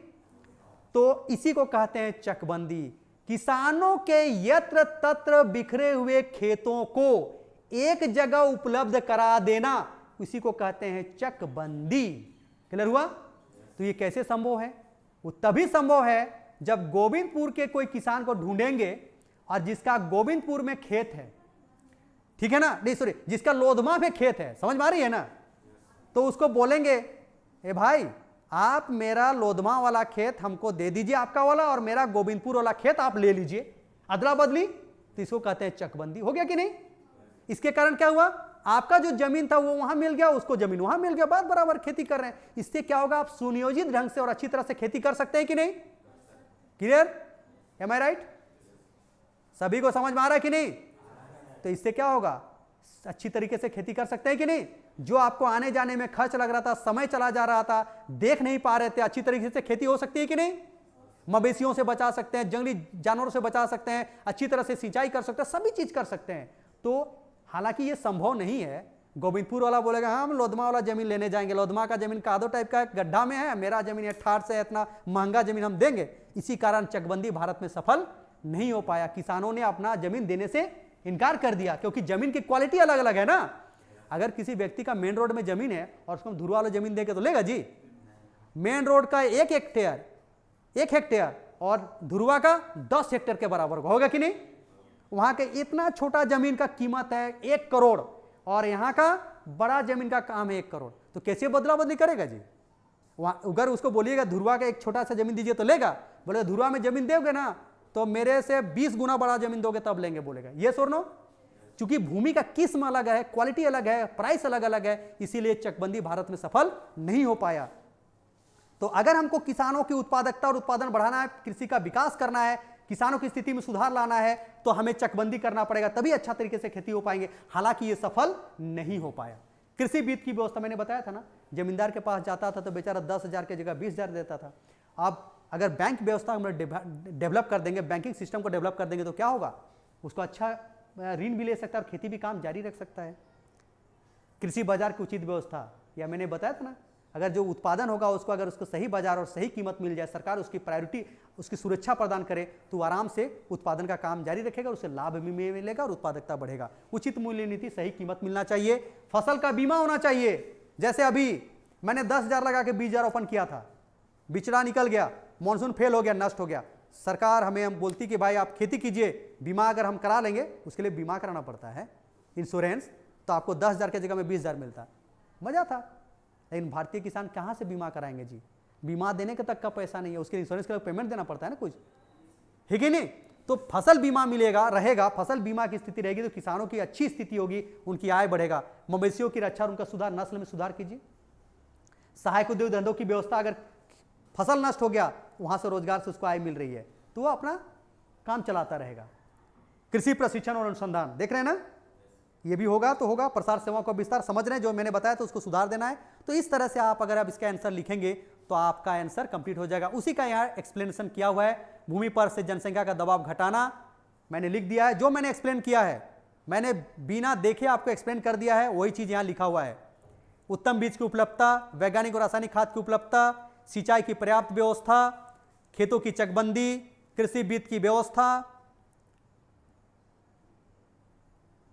तो इसी को कहते हैं चकबंदी। किसानों के यत्र तत्र बिखरे हुए खेतों को एक जगह उपलब्ध करा देना, इसी को कहते हैं चकबंदी। क्लियर हुआ। तो ये कैसे संभव है, वो तभी संभव है जब गोविंदपुर के कोई किसान को ढूंढेंगे और जिसका गोविंदपुर में खेत है, ठीक है ना, नहीं सॉरी, जिसका लोधमा में खेत है, समझ में आ रही है ना, तो उसको बोलेंगे, ए भाई आप मेरा लोधमा वाला खेत हमको दे दीजिए आपका वाला, और मेरा गोविंदपुर वाला खेत आप ले लीजिए, अदला बदली। तो इसको कहते हैं चकबंदी। हो गया कि नहीं। इसके कारण क्या हुआ, आपका जो जमीन था वो वहां मिल गया, उसको जमीन वहां मिल गया, बात बराबर खेती कर रहे हैं। इससे क्या होगा, आप सुनियोजित ढंग से और अच्छी तरह से खेती कर सकते हैं कि नहीं। क्लियर, एम आई राइट। सभी को समझ में आ रहा है कि नहीं। तो इससे क्या होगा, अच्छी तरीके से खेती कर सकते हैं कि नहीं। जो आपको आने जाने में खर्च लग रहा था, समय चला जा रहा था, देख नहीं पा रहे थे, अच्छी तरीके से खेती हो सकती है कि नहीं। मवेशियों से बचा सकते हैं, जंगली जानवरों से बचा सकते हैं, अच्छी तरह से सिंचाई कर सकते हैं, सभी चीज कर सकते हैं। तो हालांकि ये संभव नहीं है। गोविंदपुर वाला बोलेगा हाँ हम लोधमा वाला जमीन लेने जाएंगे, लोधमा का जमीन कादो टाइप का गड्ढा में है, मेरा जमीन है ठाठ से, इतना महंगा जमीन हम देंगे। इसी कारण चकबंदी भारत में सफल नहीं हो पाया। किसानों ने अपना जमीन देने से इनकार कर दिया, क्योंकि जमीन की क्वालिटी अलग अलग है ना। अगर किसी व्यक्ति का मेन रोड में जमीन है और उसको धुरवा वाला जमीन देंगे तो लेगा जी। मेन रोड का 1 हेक्टेयर और धुरवा का 10 हेक्टेयर के बराबर होगा कि नहीं। वहां के इतना छोटा जमीन का कीमत है 1 करोड़ और यहां का बड़ा जमीन का काम है 1 करोड़, तो कैसे बदला बदली करेगा जी। वहां अगर उसको बोलिएगा धुरवा का एक छोटा सा जमीन दीजिए तो लेगा, बोले धुरवा में जमीन दोगे ना तो मेरे से 20 गुना बड़ा जमीन दोगे तब लेंगे, बोलेगा ये और नो। चूंकि भूमि का किस्म अलग है, क्वालिटी अलग है, प्राइस अलग अलग है, इसीलिए चकबंदी भारत में सफल नहीं हो पाया। तो अगर हमको किसानों की उत्पादकता और उत्पादन बढ़ाना है, कृषि का विकास करना है, किसानों की स्थिति में सुधार लाना है, तो हमें चकबंदी करना पड़ेगा, तभी अच्छा तरीके से खेती हो पाएंगे। हालांकि ये सफल नहीं हो पाया। कृषि वित्त की व्यवस्था मैंने बताया था ना, जमींदार के पास जाता था तो बेचारा 10,000 की जगह 20,000 देता था। अब अगर बैंक व्यवस्था हम डेवलप कर देंगे, बैंकिंग सिस्टम को डेवलप कर देंगे तो क्या होगा, उसको अच्छा ऋण भी ले सकता है और खेती भी काम जारी रख सकता है। कृषि बाजार की उचित व्यवस्था, या मैंने बताया था ना, अगर जो उत्पादन होगा उसको अगर उसको सही बाजार और सही कीमत मिल जाए, सरकार उसकी प्रायोरिटी, उसकी सुरक्षा प्रदान करे, तो आराम से उत्पादन का काम जारी रखेगा, उसे लाभ भी मिलेगा और उत्पादकता बढ़ेगा। उचित मूल्य नीति, सही कीमत मिलना चाहिए, फसल का बीमा होना चाहिए। जैसे अभी मैंने 10,000 लगा के 20,000 किया था, बिचड़ा निकल गया, मानसून फेल हो गया, नष्ट हो गया, सरकार हम बोलती कि भाई आप खेती कीजिए, बीमा अगर हम करा लेंगे, उसके लिए बीमा कराना पड़ता है, इंश्योरेंस, तो आपको 10,000 की जगह में 20,000 मिलता, मजा था। लेकिन भारतीय किसान कहाँ से बीमा कराएंगे जी, बीमा देने के तक का पैसा नहीं है, उसके इंश्योरेंस के लिए पेमेंट देना पड़ता है ना कुछ, है कि नहीं। तो फसल बीमा मिलेगा, रहेगा, फसल बीमा की स्थिति रहेगी तो किसानों की अच्छी स्थिति होगी, उनकी आय बढ़ेगा। मवेशियों की रक्षा और उनका सुधार, नस्ल में सुधार कीजिए। सहायक उद्योग धंधों की व्यवस्था, अगर फसल नष्ट हो गया, वहां से रोजगार से उसको आय मिल रही है तो वो अपना काम चलाता रहेगा। कृषि प्रशिक्षण और अनुसंधान, देख रहे हैं ना, ये भी होगा तो होगा। प्रसार सेवाओं का विस्तार, समझ रहे हैं जो मैंने बताया, तो उसको सुधार देना है। तो इस तरह से आप अगर आप इसका आंसर लिखेंगे तो आपका आंसर कंप्लीट हो जाएगा। उसी का यहाँ एक्सप्लेनेशन किया हुआ है। भूमि पर से जनसंख्या का दबाव घटाना मैंने लिख दिया है, जो मैंने एक्सप्लेन किया है, मैंने बिना देखे आपको एक्सप्लेन कर दिया है, वही चीज यहाँ लिखा हुआ है। उत्तम बीज की उपलब्धता, वैज्ञानिक और रासायनिक खाद की उपलब्धता, सिंचाई की पर्याप्त व्यवस्था, खेतों की चकबंदी, कृषि वित्त की व्यवस्था,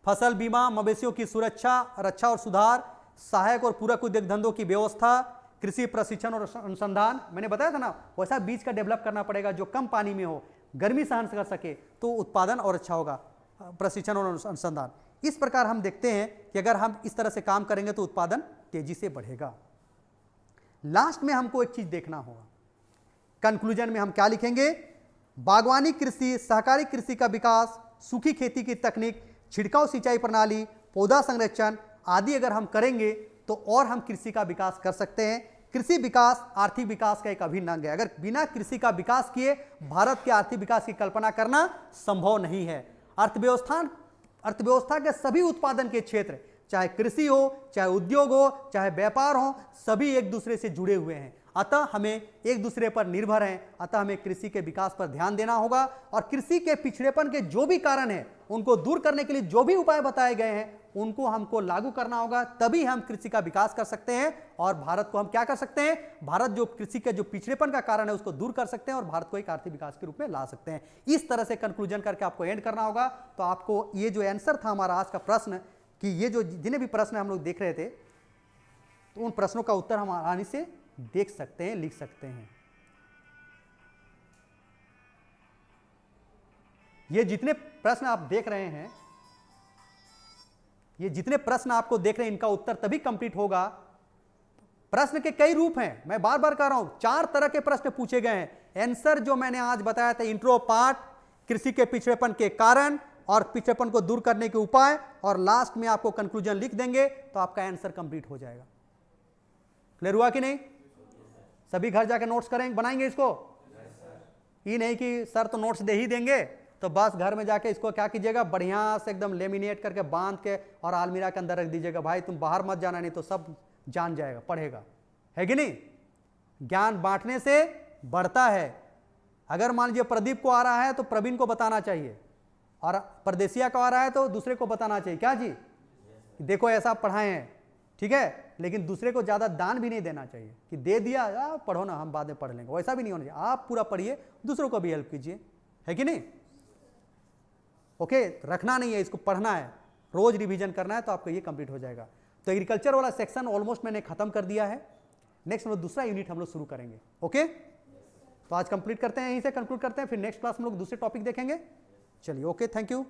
फसल बीमा, मवेशियों की सुरक्षा, रक्षा और सुधार, सहायक और पूरक उद्योग धंधों की व्यवस्था, कृषि प्रशिक्षण और अनुसंधान। मैंने बताया था ना, वैसा बीज का डेवलप करना पड़ेगा जो कम पानी में हो, गर्मी सहन कर सके, तो उत्पादन और अच्छा होगा। प्रशिक्षण और अनुसंधान, इस प्रकार हम देखते हैं कि अगर हम इस तरह से काम करेंगे तो उत्पादन तेजी से बढ़ेगा। लास्ट में हमको एक चीज देखना होगा, कंक्लूजन में हम क्या लिखेंगे, बागवानी कृषि, सहकारी कृषि का विकास, सूखी खेती की तकनीक, छिड़काव सिंचाई प्रणाली, पौधा संरक्षण आदि अगर हम करेंगे तो और हम कृषि का विकास कर सकते हैं। कृषि विकास आर्थिक विकास का एक अभिन्न अंग है। अगर बिना कृषि का विकास किए भारत के आर्थिक विकास की कल्पना करना संभव नहीं है। अर्थव्यवस्था के सभी उत्पादन के क्षेत्र, चाहे कृषि हो, चाहे उद्योग हो, चाहे व्यापार हो, सभी एक दूसरे से जुड़े हुए हैं। अतः हमें एक दूसरे पर निर्भर हैं। अतः हमें कृषि के विकास पर ध्यान देना होगा और कृषि के पिछड़ेपन के जो भी कारण हैं उनको दूर करने के लिए जो भी उपाय बताए गए हैं उनको हमको लागू करना होगा, तभी हम कृषि का विकास कर सकते हैं और भारत को हम क्या कर सकते हैं, भारत जो कृषि के जो पिछड़ेपन का कारण है उसको दूर कर सकते हैं और भारत को एक आर्थिक विकास के रूप में ला सकते हैं। इस तरह से कंक्लूजन करके आपको एंड करना होगा। तो आपको ये जो आंसर था हमारा आज का प्रश्न, कि ये जो जितने भी प्रश्न हम लोग देख रहे थे, तो उन प्रश्नों का उत्तर हम आसानी से देख सकते हैं, लिख सकते हैं। ये जितने प्रश्न आप देख रहे हैं, ये जितने प्रश्न आपको देख रहे हैं, इनका उत्तर तभी कंप्लीट होगा। प्रश्न के कई रूप हैं, मैं बार बार कह रहा हूं, 4 तरह के प्रश्न पूछे गए हैं। आंसर जो मैंने आज बताया था, इंट्रो पार्ट, कृषि के पिछड़ेपन के कारण और पिछड़ेपन को दूर करने के उपाय, और लास्ट में आपको कंक्लूजन लिख देंगे तो आपका आंसर कंप्लीट हो जाएगा। क्लियर हुआ कि नहीं? सभी घर जाकर नोट्स करेंगे, बनाएंगे इसको? ये नहीं कि सर तो नोट्स दे ही देंगे तो बस घर में जाके इसको क्या कीजिएगा, बढ़िया से एकदम लेमिनेट करके बांध के और अलमीरा के अंदर रख दीजिएगा। भाई तुम बाहर मत जाना, नहीं तो सब जान जाएगा, पढ़ेगा, है कि नहीं? ज्ञान बांटने से बढ़ता है। अगर मान लीजिए प्रदीप को आ रहा है तो प्रवीण को बताना चाहिए, और परदेसिया को आ रहा है तो दूसरे को बताना चाहिए। क्या जी, देखो ऐसा पढ़ाए हैं, ठीक है। लेकिन दूसरे को ज्यादा दान भी नहीं देना चाहिए कि दे दिया, पढ़ो ना, हम बाद में पढ़ लेंगे, वैसा भी नहीं होना चाहिए। आप पूरा पढ़िए, दूसरों को भी हेल्प कीजिए, है कि नहीं? ओके, रखना नहीं है, इसको पढ़ना है, रोज रिवीजन करना है, तो आपको ये कंप्लीट हो जाएगा। तो एग्रीकल्चर वाला सेक्शन ऑलमोस्ट मैंने खत्म कर दिया है। नेक्स्ट हम लोग दूसरा यूनिट हम लोग शुरू करेंगे। ओके, तो आज कंप्लीट करते हैं, यहीं से कंक्लूड करते हैं, फिर नेक्स्ट क्लास में लोग दूसरे टॉपिक देखेंगे। चलिए, ओके, थैंक यू।